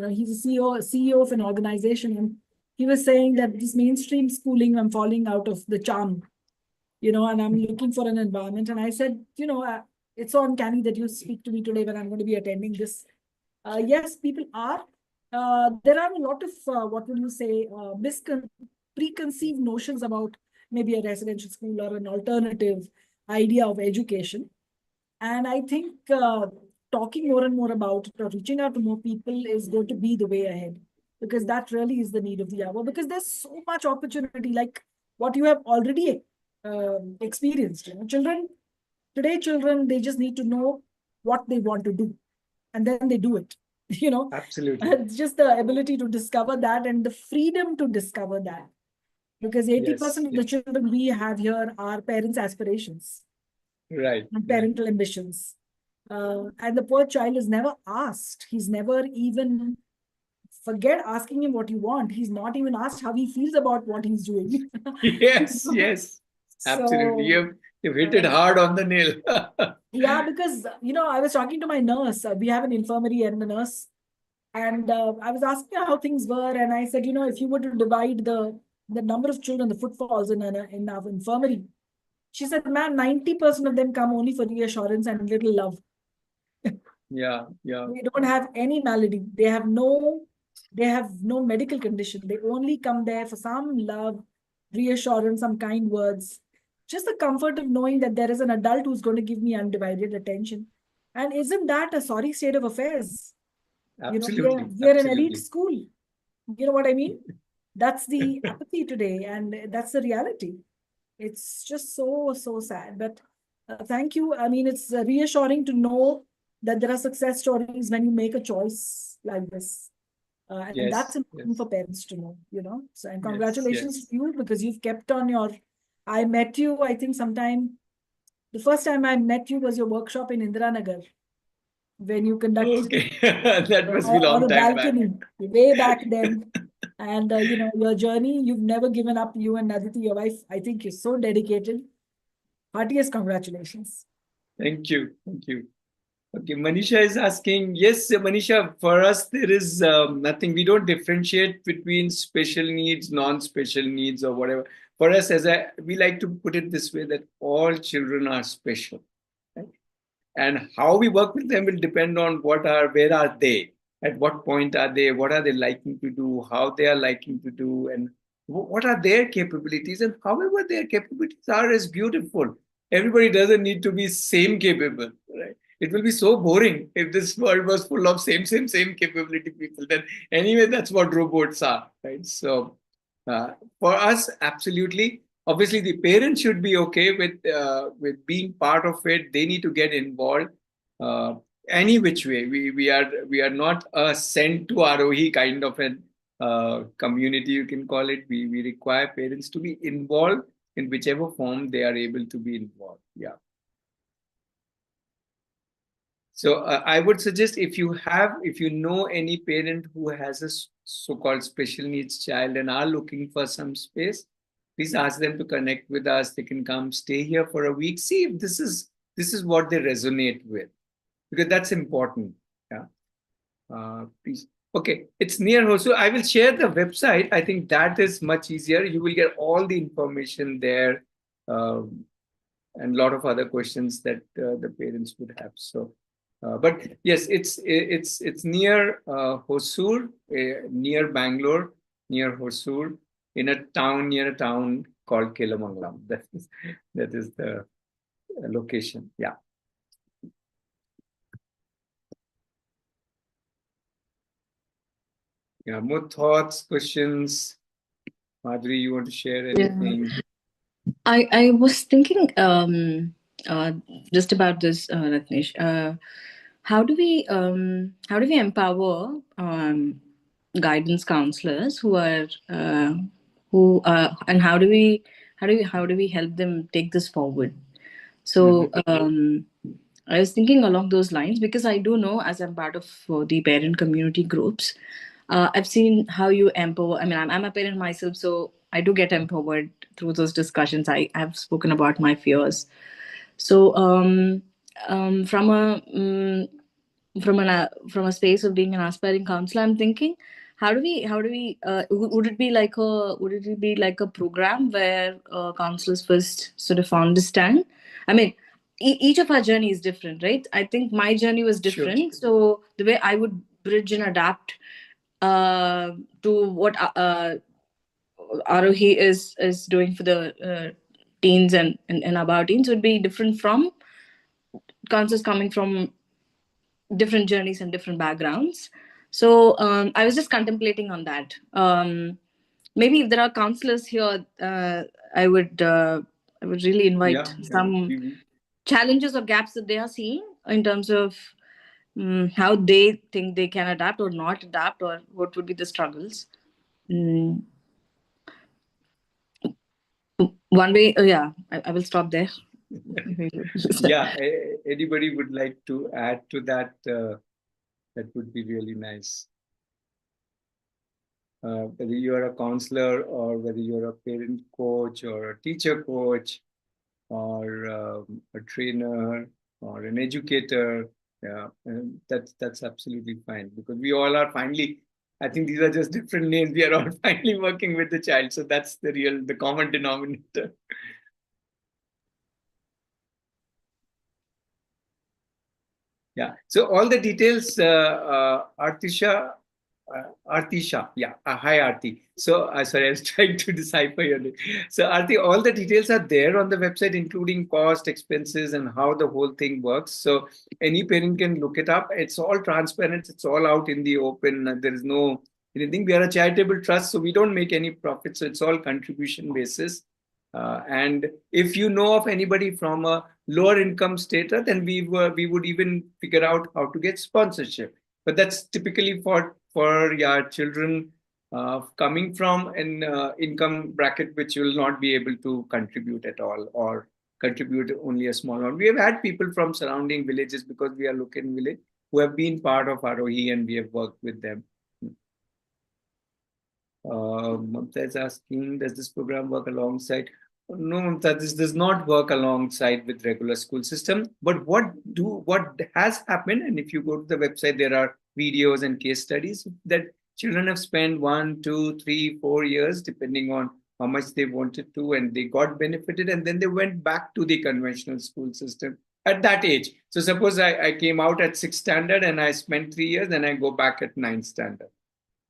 he's a CEO of an organization, and he was saying that this mainstream schooling, I'm falling out of the charm, and I'm looking for an environment. And I said, it's so uncanny that you speak to me today when I'm going to be attending this. Yes, people are. There are a lot of, what would you say, preconceived notions about maybe a residential school or an alternative idea of education. And I think talking more and more about it or reaching out to more people is going to be the way ahead, because that really is the need of the hour. Because there's so much opportunity, like what you have already experienced. Children, they just need to know what they want to do, and then they do it.
Absolutely.
It's just the ability to discover that and the freedom to discover that. Because 80% of the children we have here are parents' aspirations.
Right.
And parental ambitions. And the poor child is never asked. He's never even, forget asking him what you want. He's not even asked how he feels about what he's doing.
Yes. Absolutely.
So,
you've hit it hard on the nail.
Yeah, because, I was talking to my nurse. We have an infirmary and the nurse. And I was asking her how things were. And I said, if you were to divide the number of children, the footfalls in our infirmary, she said, man, 90% of them come only for reassurance and little love.
Yeah.
They don't have any malady. They have no medical condition. They only come there for some love, reassurance, some kind words. Just the comfort of knowing that there is an adult who's going to give me undivided attention. And isn't that a sorry state of affairs?
Absolutely.
We are an elite school. You know what I mean? That's the apathy today, and that's the reality. It's just so sad. But thank you. I mean, it's reassuring to know that there are success stories when you make a choice like this. And that's important for parents to know, So, and congratulations to you, because you've kept on your, I met you, I think sometime, the first time I met you was your workshop in Indiranagar, when you conducted
that must be a long
on a
time
balcony,
back.
way back then. And, your journey, you've never given up, you and Aditi, your wife. I think you're so dedicated. Heartiest congratulations.
Thank you. Okay, Manisha is asking, yes, Manisha, for us, there is nothing. We don't differentiate between special needs, non-special needs, or whatever. For us, we like to put it this way, that all children are special. Right? And how we work with them will depend on where are they, at what point are they, what are they liking to do, how they are liking to do, and what are their capabilities. And however their capabilities are is beautiful. Everybody doesn't need to be same capable, right? It will be so boring if this world was full of same capability people. Then anyway, that's what robots are, right? So for us, absolutely. Obviously, the parents should be okay with being part of it. They need to get involved any which way. We are not a sent to Aarohi kind of an community, you can call it. We require parents to be involved in whichever form they are able to be involved. Yeah. So I would suggest, if you know any parent who has a so-called special needs child and are looking for some space, please ask them to connect with us. They can come stay here for a week. See if this is what they resonate with, because that's important. Yeah. Please. Okay, it's near Hosur. I will share the website. I think that is much easier. You will get all the information there, and a lot of other questions that the parents would have. So. But yes, it's near Hosur, near Bangalore, near Hosur, near a town called Kelamangalam. That is the location. Yeah. Yeah. More thoughts, questions. Madhuri, you want to share anything?
Yeah. I was thinking just about this, Ratnesh. How do we empower guidance counselors who are and how do we help them take this forward? So I was thinking along those lines because I do know, as I'm part of the parent community groups, I've seen how you empower. I mean, I'm a parent myself, so I do get empowered through those discussions. I've spoken about my fears. So, from from a space of being an aspiring counselor, I'm thinking, would it be like a program where counselors first sort of understand? I mean, each of our journey is different, right? I think my journey was
Sure.
different, so the way I would bridge and adapt to what Aarohi is doing for the teens and above teens would be different from counselors coming from different journeys and different backgrounds. So I was just contemplating on that. Maybe if there are counselors here, I would really invite some challenges or gaps that they are seeing in terms of how they think they can adapt or not adapt, or what would be the struggles. Mm, One way, I will stop there.
Yeah, anybody would like to add to that? That would be really nice. Whether you're a counselor or whether you're a parent coach or a teacher coach or a trainer or an educator, yeah, that's absolutely fine, because we all are finally, I think these are just different names. We are all finally working with the child. So that's the common denominator. Yeah. So all the details, Artisha, yeah. Hi, Arti. So, sorry, I was trying to decipher your name. So, Arti, all the details are there on the website, including cost, expenses, and how the whole thing works. So, any parent can look it up. It's all transparent. It's all out in the open. There is no anything. We are a charitable trust, so we don't make any profit. So, it's all contribution basis. And if you know of anybody from a lower income status, then we would even figure out how to get sponsorship. But that's typically for your children coming from an income bracket which will not be able to contribute at all, or contribute only a small amount. We have had people from surrounding villages, because we are local village, who have been part of Aarohi, and we have worked with them. Mamta is asking, does this program work alongside? No, Mamta, this does not work alongside with regular school system. But what has happened, and if you go to the website, there are videos and case studies that children have spent 1, 2, 3, 4 years, depending on how much they wanted to, and they got benefited, and then they went back to the conventional school system at that age. So suppose I came out at 6th standard and I spent 3 years, then I go back at 9th standard.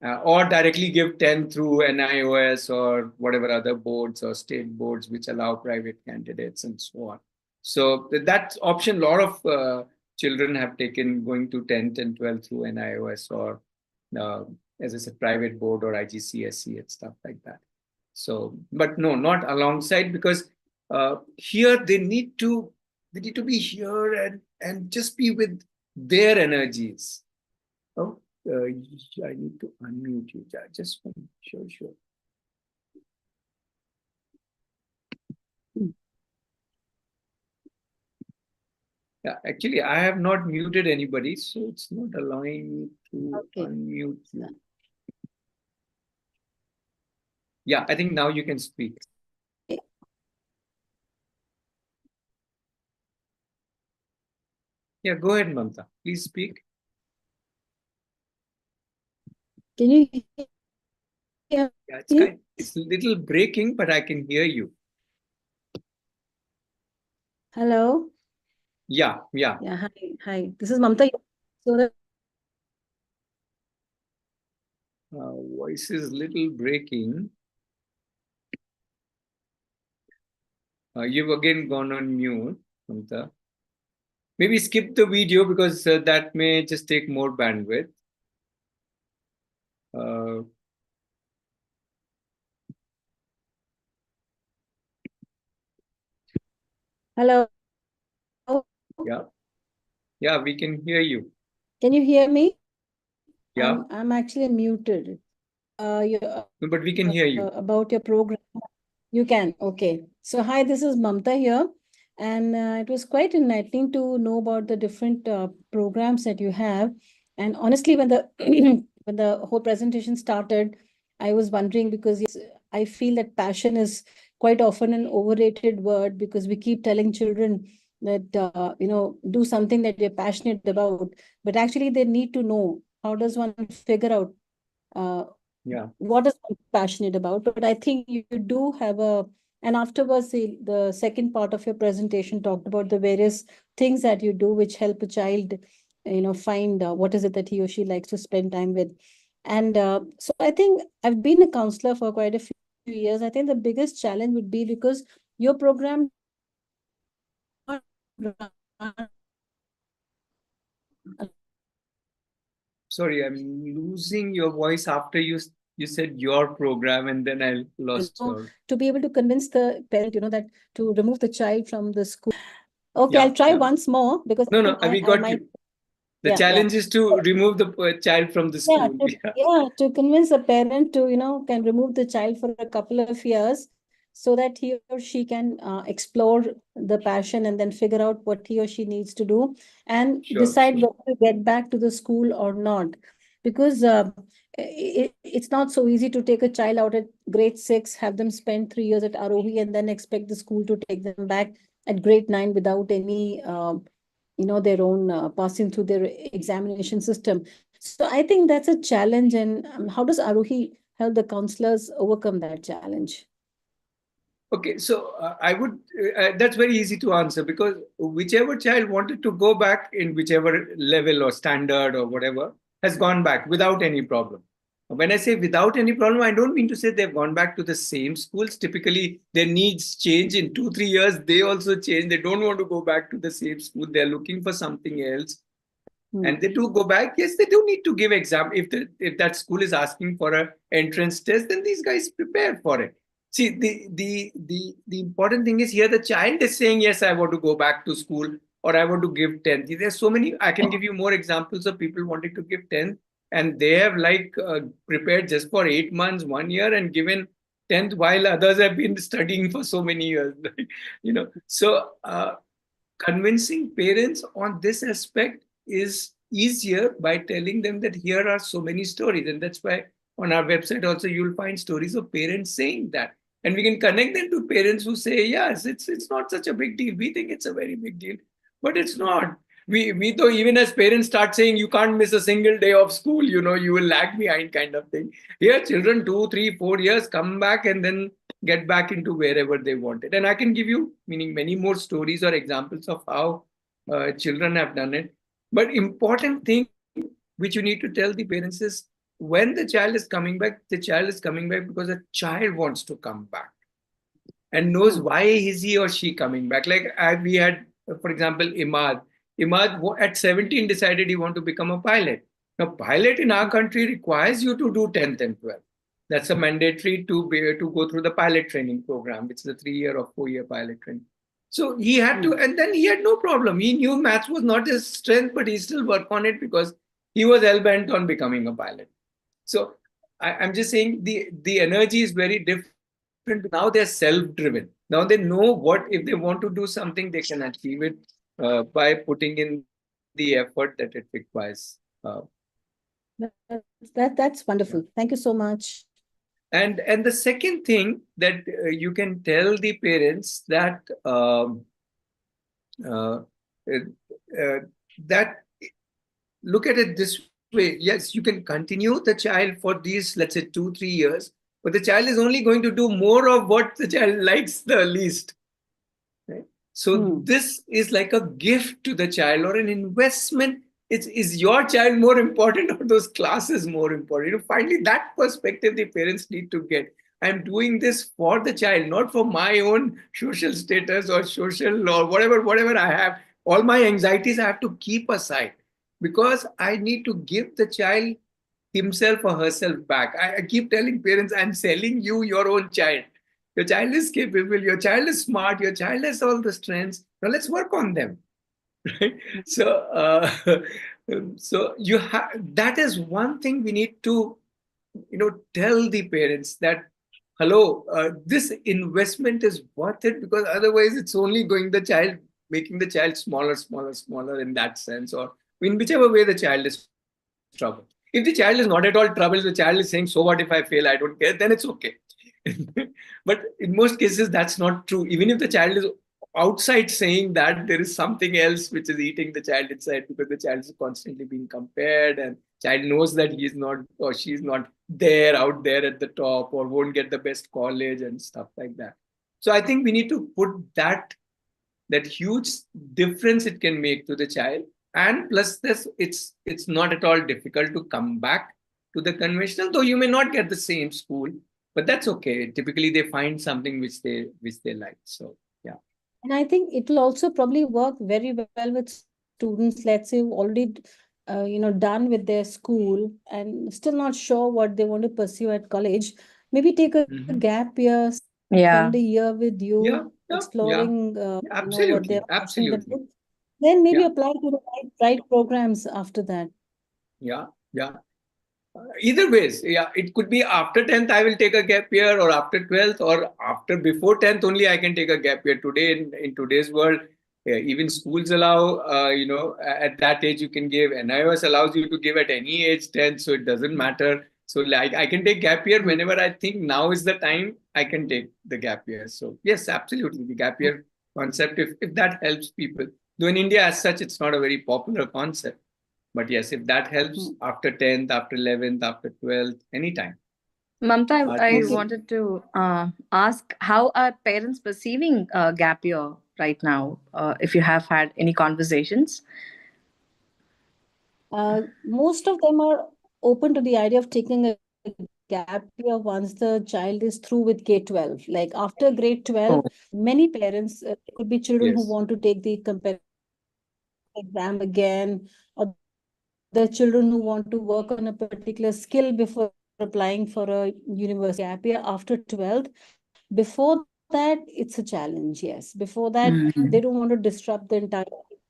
Or directly give 10 through NIOS or whatever other boards or state boards which allow private candidates and so on. So that option, a lot of children have taken, going to 10th and 12th through NIOS or, as I said, private board or IGCSE and stuff like that. So, but no, not alongside, because here they need to be here and just be with their energies. Oh. I need to unmute you. Just one. Sure. Yeah, actually, I have not muted anybody, so it's not allowing me to unmute you. Yeah, I think now you can speak. Yeah, go ahead, Mamta. Please speak.
Can you hear?
Yeah, it's a little breaking, but I can hear you.
Hello.
Yeah.
Hi. This is Mamta. So the
voice is little breaking. You've again gone on mute, Mamta. Maybe skip the video, because that may just take more bandwidth.
Hello.
Yeah, we can hear you.
Can you hear me?
Yeah.
I'm actually muted.
But we can hear you.
About your program. You can. Okay. So hi, this is Mamta here. And it was quite enlightening to know about the different programs that you have. And honestly, when the when the whole presentation started, I was wondering, because yes, I feel that passion is quite often an overrated word, because we keep telling children that do something that they're passionate about, but actually they need to know how does one figure out uh, what is one passionate about. But I think you do have a, and afterwards the second part of your presentation talked about the various things that you do which help a child find what is it that he or she likes to spend time with. And so I think I've been a counselor for quite a few years. I think the biggest challenge would be because your program
Sorry, I'm losing your voice after you said your program, and then I lost your.
to be able to convince the parent, that to remove the child from the school. Okay, I'll try once more, because
No,
I
we got
might.
you. The challenge is to remove the child from the school.
To convince a parent to, can remove the child for a couple of years, so that he or she can explore the passion and then figure out what he or she needs to do, and decide whether to get back to the school or not. Because it's not so easy to take a child out at grade 6, have them spend 3 years at Aarohi, and then expect the school to take them back at grade 9 without any their own passing through their examination system. So I think that's a challenge. And how does Aarohi help the counselors overcome that challenge?
Okay, so I would, that's very easy to answer, because whichever child wanted to go back in whichever level or standard or whatever has gone back without any problem. When I say without any problem, I don't mean to say they've gone back to the same schools. Typically, their needs change in 2-3 years. They also change. They don't want to go back to the same school. They're looking for something else. And they do go back. Yes, they do need to give exam. If that school is asking for an entrance test, then these guys prepare for it. See, the important thing is here, the child is saying, yes, I want to go back to school, or I want to give 10th. There's so many, I can give you more examples of people wanting to give 10th, and they have prepared just for 8 months, 1 year, and given 10th, while others have been studying for so many years. So convincing parents on this aspect is easier by telling them that here are so many stories. And that's why on our website also you'll find stories of parents saying that. And we can connect them to parents who say, yes, it's not such a big deal. We think it's a very big deal, but it's not. We though, even as parents, start saying you can't miss a single day of school, you will lag behind, kind of thing. Here, children 2, 3, 4 years come back and then get back into wherever they wanted. And I can give you many more stories or examples of how children have done it. But important thing which you need to tell the parents is, when the child is coming back because the child wants to come back and knows why is he or she coming back. We had, for example, Imad. Imad at 17 decided he wanted to become a pilot. Now, pilot in our country requires you to do 10th and 12th. That's a mandatory to go through the pilot training program, which is a 3-year or 4-year pilot training. So he had to, and then he had no problem. He knew maths was not his strength, but he still worked on it because he was hell-bent on becoming a pilot. So I'm just saying the energy is very different. Now they're self-driven. Now they know what, if they want to do something, they can achieve it by putting in the effort that it requires.
That's wonderful. Thank you so much.
And the second thing that you can tell the parents that that look at it this way. Yes, you can continue the child for these, let's say, 2-3 years, but the child is only going to do more of what the child likes the least. Right? So this is like a gift to the child or an investment. Is your child more important or those classes more important? Finally, that perspective the parents need to get. I'm doing this for the child, not for my own social status or social or whatever I have. All my anxieties I have to keep aside, because I need to give the child himself or herself back. I keep telling parents, I'm selling you your own child. Your child is capable, your child is smart, your child has all the strengths. Now let's work on them. Right? So, so that is one thing we need to, tell the parents, that hello, this investment is worth it, because otherwise it's only making the child smaller in that sense, or in whichever way the child is troubled. If the child is not at all troubled, the child is saying, so what if I fail? I don't care, then it's okay. But in most cases, that's not true. Even if the child is outside saying that, there is something else which is eating the child inside, because the child is constantly being compared, and child knows that he is not or she is not out there at the top, or won't get the best college and stuff like that. So I think we need to put that huge difference it can make to the child. And plus this, it's not at all difficult to come back to the conventional, though you may not get the same school, but that's okay. Typically they find something which they like. So yeah.
And I think it will also probably work very well with students, let's say, who've already done with their school and still not sure what they want to pursue at college. Maybe take a gap year, spend a year with you, exploring what they're passionate about. Then maybe apply to the right programs after that.
Yeah. Either ways, it could be after 10th I will take a gap year, or after 12th, or before 10th only I can take a gap year. Today, in today's world, even schools allow, at that age you can give. NIOS allows you to give at any age, 10th, so it doesn't matter. So like I can take gap year whenever I think now is the time I can take the gap year. So yes, absolutely, the gap year concept, if that helps people. Though in India as such, it's not a very popular concept. But yes, if that helps after 10th, after 11th, after 12th, anytime.
Mamta, I wanted to ask, how are parents perceiving gap year right now? If you have had any conversations?
Most of them are open to the idea of taking a gap year once the child is through with K-12. Like after grade 12, many parents, it could be children who want to take the competitive exam again, or the children who want to work on a particular skill before applying for a university gap year after 12th. Before that, it's a challenge, yes. Before that, they don't want to disrupt the entire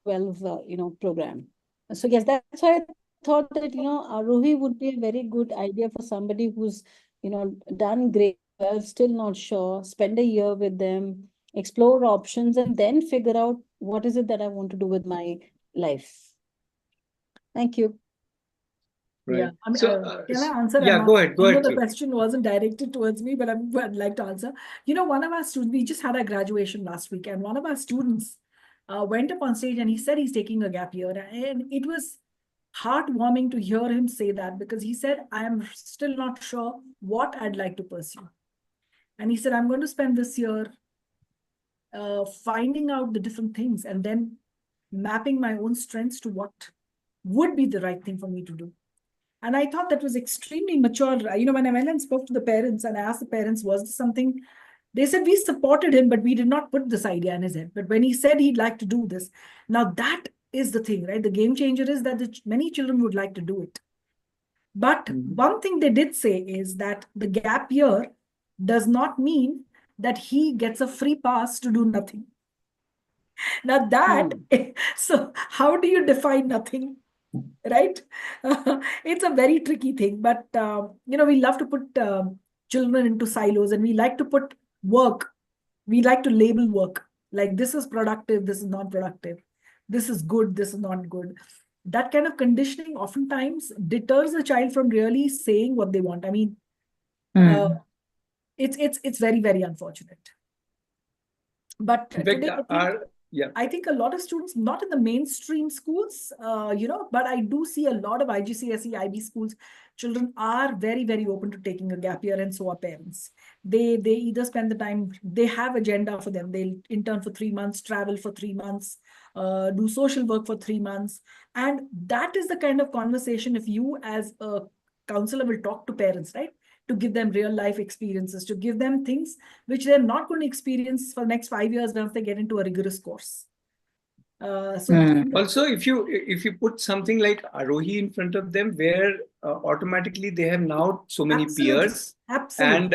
12, program. So yes, that's why I thought that, Aarohi would be a very good idea for somebody who's, done grade 12, still not sure, spend a year with them, explore options, and then figure out what is it that I want to do with my life. Thank you.
Right.
Yeah, I mean,
So,
can I answer?
Yeah, go ahead.
I know the question wasn't directed towards me, but I'd like to answer. One of our students, we just had our graduation last week, and one of our students went up on stage and he said he's taking a gap year. And it was heartwarming to hear him say that, because he said, I am still not sure what I'd like to pursue. And he said, I'm going to spend this year finding out the different things and then mapping my own strengths to what would be the right thing for me to do. And I thought that was extremely mature. When I went and spoke to the parents and I asked the parents, was this something? They said, we supported him, but we did not put this idea in his head. But when he said he'd like to do this, now that is the thing, right? The game changer is that many children would like to do it. But one thing they did say is that the gap year does not mean that he gets a free pass to do nothing. Now that, so how do you define nothing? Right? It's a very tricky thing, but we love to put children into silos, and we like to put work. We like to label work like this is productive, this is not productive, this is good, this is not good. That kind of conditioning oftentimes deters a child from really saying what they want. I mean, it's very, very unfortunate. But today, I think a lot of students, not in the mainstream schools, but I do see a lot of IGCSE, IB schools, children are very, very open to taking a gap year, and so are parents. They either spend the time, they have agenda for them. They'll intern for 3 months, travel for 3 months, do social work for 3 months. And that is the kind of conversation, if you as a counselor will talk to parents, right? To give them real life experiences, to give them things which they're not going to experience for the next 5 years once they get into a rigorous course.
Also, if you put something like Aarohi in front of them, where automatically they have now so many peers, and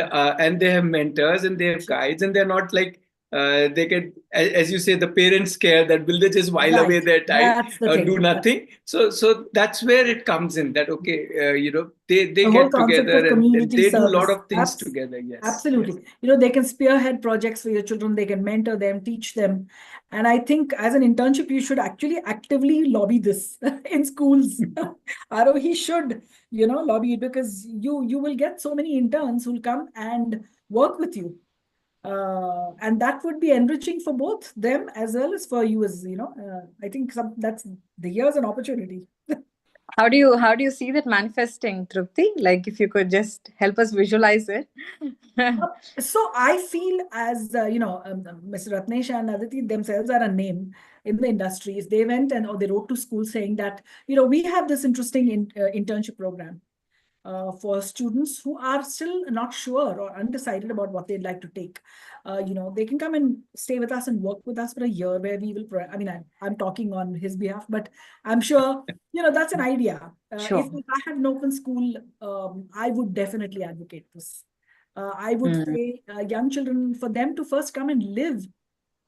they have mentors and they have guides, and they're not like they can, as you say, the parents care that will they just while away
Right.
their time,
That's the thing.
do nothing. So that's where it comes in. That okay, they
The whole
get
concept
together
of
and
community
they do a lot
service.
of things together. Yes,
Absolutely. They can spearhead projects for your children. They can mentor them, teach them. And I think as an internship, you should actually actively lobby this in schools. Aarohi should, lobby it, because you will get so many interns who'll come and work with you. And that would be enriching for both them as well as for you, I think here's an opportunity.
How do you see that manifesting, Trupti? Like, if you could just help us visualize it.
So I feel as Mr. Ratnesh and Aditi themselves are a name in the industries. They went or they wrote to school saying that we have this interesting internship program for students who are still not sure or undecided about what they'd like to take. They can come and stay with us and work with us for a year, where we will. I'm talking on his behalf, but I'm sure that's an idea.
Sure.
If I had an open school, I would definitely advocate this. I would say young children, for them to first come and live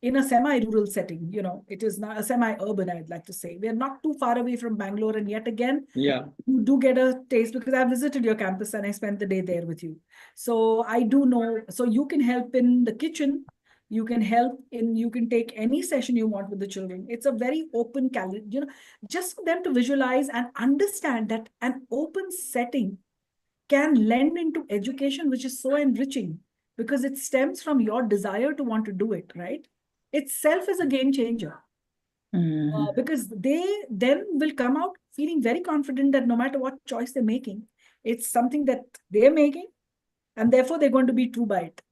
in a semi-rural setting. It is not a semi-urban, I'd like to say. We're not too far away from Bangalore. And yet again, you do get a taste, because I visited your campus and I spent the day there with you. So I do know, so you can help in the kitchen. You can take any session you want with the children. It's a very open calendar, just for them to visualize and understand that an open setting can lend into education, which is so enriching, because it stems from your desire to want to do it, right? Itself is a game changer. Because they then will come out feeling very confident that no matter what choice they're making, it's something that they're making, and therefore they're going to be true by it.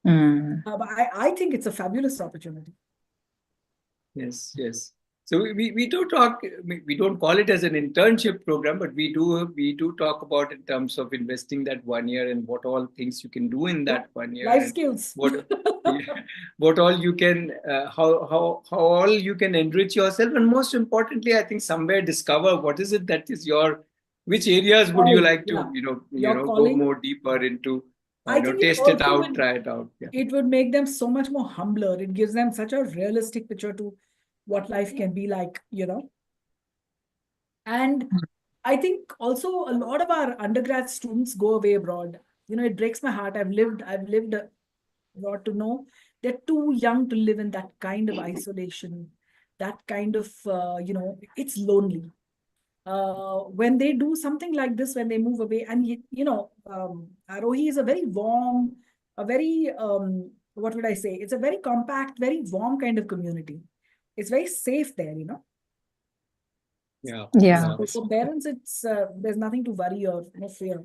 But I think it's a fabulous opportunity.
Yes. So we do talk. We don't call it as an internship program, but we do talk about in terms of investing that 1 year and what all things you can do in that 1 year.
Life skills.
What all you can, how all you can enrich yourself, and most importantly, I think somewhere discover what is it that is which areas would you like to go more deeper into.
I think
taste it out, try it out.
It would make them so much more humbler. It gives them such a realistic picture to what life can be like, And I think also a lot of our undergrad students go away abroad. It breaks my heart. I've lived abroad to know they're too young to live in that kind of isolation, that kind of, it's lonely. When they do something like this, when they move away, and Aarohi is a very warm, what would I say? It's a very compact, very warm kind of community. It's very safe there,
Yeah.
So for parents, it's there's nothing to worry or no fear.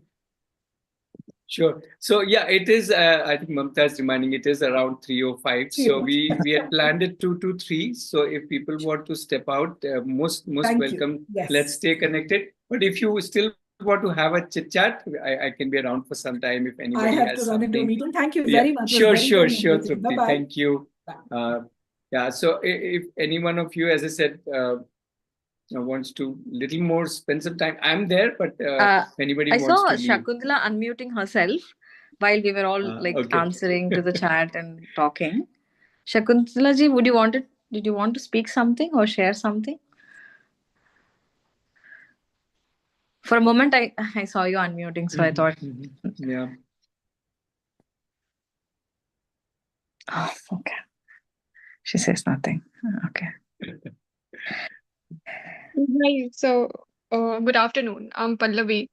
Sure. So yeah, it is. I think Mamta is reminding it is around 3:05. So we had planned it 2 to 3. So if people want to step out, most welcome.
Yes.
Let's stay connected. But if you still want to have a chit chat, I can be around for some time if anybody has something.
I have to run into a meeting. Thank you very much.
Sure, Trupti.
Bye-bye.
Thank you. So if any one of you, as I said, wants to little more spend some time, I'm there. But if anybody wants to
I saw Shakuntala unmuting herself while we were all answering to the chat and talking. Shakuntala ji, did you want to speak something or share something? For a moment, I saw you unmuting, so I thought.
Yeah.
Oh, okay. She says nothing. Okay.
Hi. So, good afternoon. I'm Pallavi.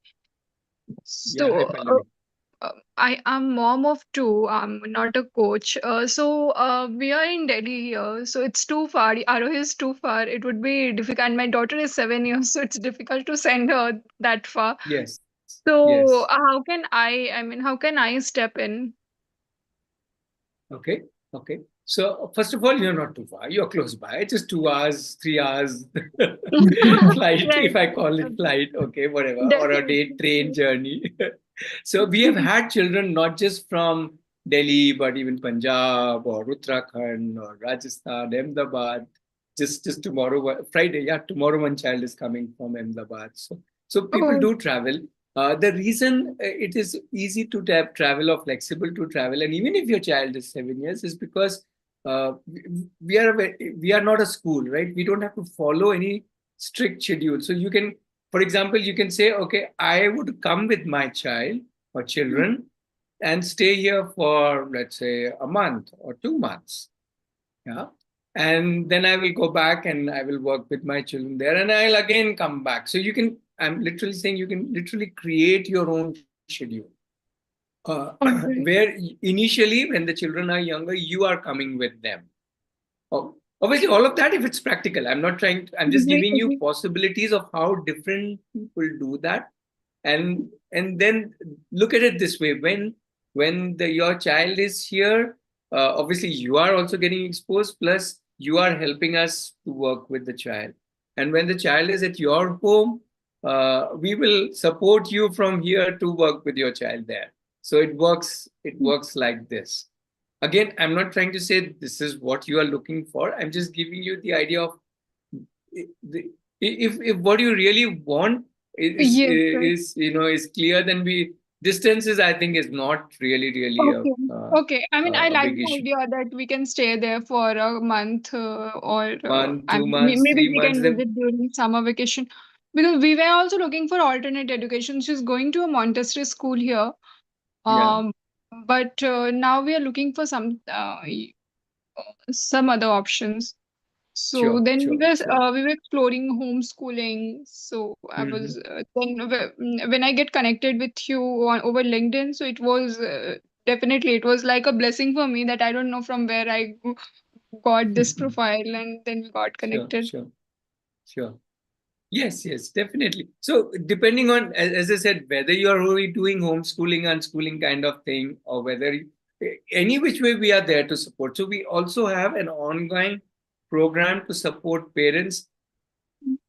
So,
hi, Pallavi.
I am mom of 2. I'm not a coach. We are in Delhi here. So it's too far. Aarohi is too far. It would be difficult. And my daughter is 7 years, so it's difficult to send her that far.
Yes.
So how can how can I step in?
Okay. So first of all, you're not too far. You're close by. Just 2 hours, 3 hours flight,
Right.
if I call it flight, okay, whatever, or a day
Definitely.
train journey. So we have had children not just from Delhi, but even Punjab or Uttarakhand or Rajasthan, Ahmedabad. Just tomorrow, Friday, tomorrow one child is coming from Ahmedabad. So people do travel. The reason it is easy to travel or flexible to travel, and even if your child is 7 years, is because we are not a school, right? We don't have to follow any strict schedule. So you can, for example, you can say, okay, I would come with my child or children and stay here for, let's say, a month or 2 months. Yeah. And then I will go back and I will work with my children there and I'll again come back. So you can, I'm literally saying you can literally create your own schedule. Where initially, when the children are younger, you are coming with them. Obviously, all of that, if it's practical, I'm not trying to, I'm just giving you possibilities of how different people do that. And then look at it this way: when your child is here, obviously you are also getting exposed. Plus, you are helping us to work with the child. And when the child is at your home, we will support you from here to work with your child there. So it works like this. Again, I'm not trying to say this is what you are looking for. I'm just giving you the idea of if what you really want is clear, then distances, I think, is not really
okay. I mean, I like the idea that we can stay there for a month or
1, 2 months,
maybe
3
we
months.
can visit during summer vacation, because we were also looking for alternate education. She's going to a Montessori school here. But now we are looking for some other options. So then we were exploring homeschooling. So I was when I get connected with you over LinkedIn, so it was definitely, it was like a blessing for me that I don't know from where I got this profile, and then we got connected.
Sure. Yes, definitely. So depending on, as I said, whether you're really doing homeschooling, unschooling kind of thing, or whether any which way, we are there to support. So we also have an ongoing program to support parents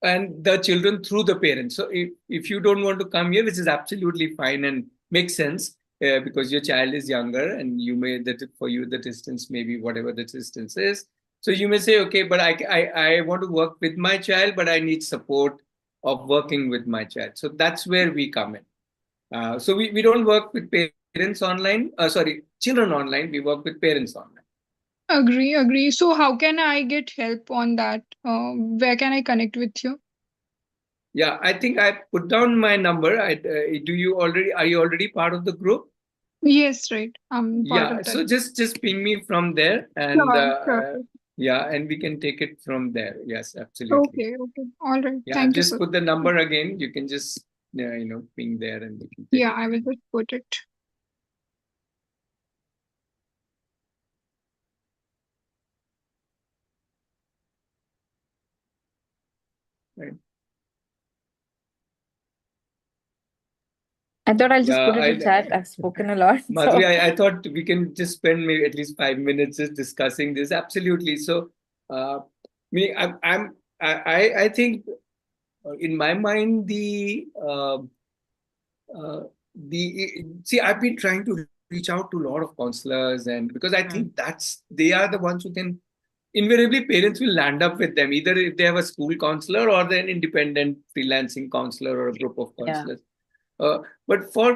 and the children through the parents. So if you don't want to come here, which is absolutely fine and makes sense, because your child is younger and for you the distance may be whatever the distance is. So you may say, okay, but I want to work with my child, but I need support of working with my child. So that's where we come in. So we don't work with parents online, children online, we work with parents online.
Agree. So how can I get help on that? Where can I connect with you?
Yeah, I think I put down my number. Are you already part of the group?
Yes, right. I'm part of that.
So just ping me from there, and and we can take it from there. Yes, absolutely.
Okay. All right.
Yeah,
Thank you.
Just put the number again. You can just ping there, and we can take
I will just put it.
Right.
I thought I'll just put it in chat. I've spoken a lot.
Madhuri, I thought we can just spend maybe at least 5 minutes just discussing this. Absolutely. So, I think in my mind I've been trying to reach out to a lot of counselors, and because I think they are the ones who can. Invariably, parents will land up with them, either if they have a school counselor or an independent freelancing counselor or a group of counselors. But for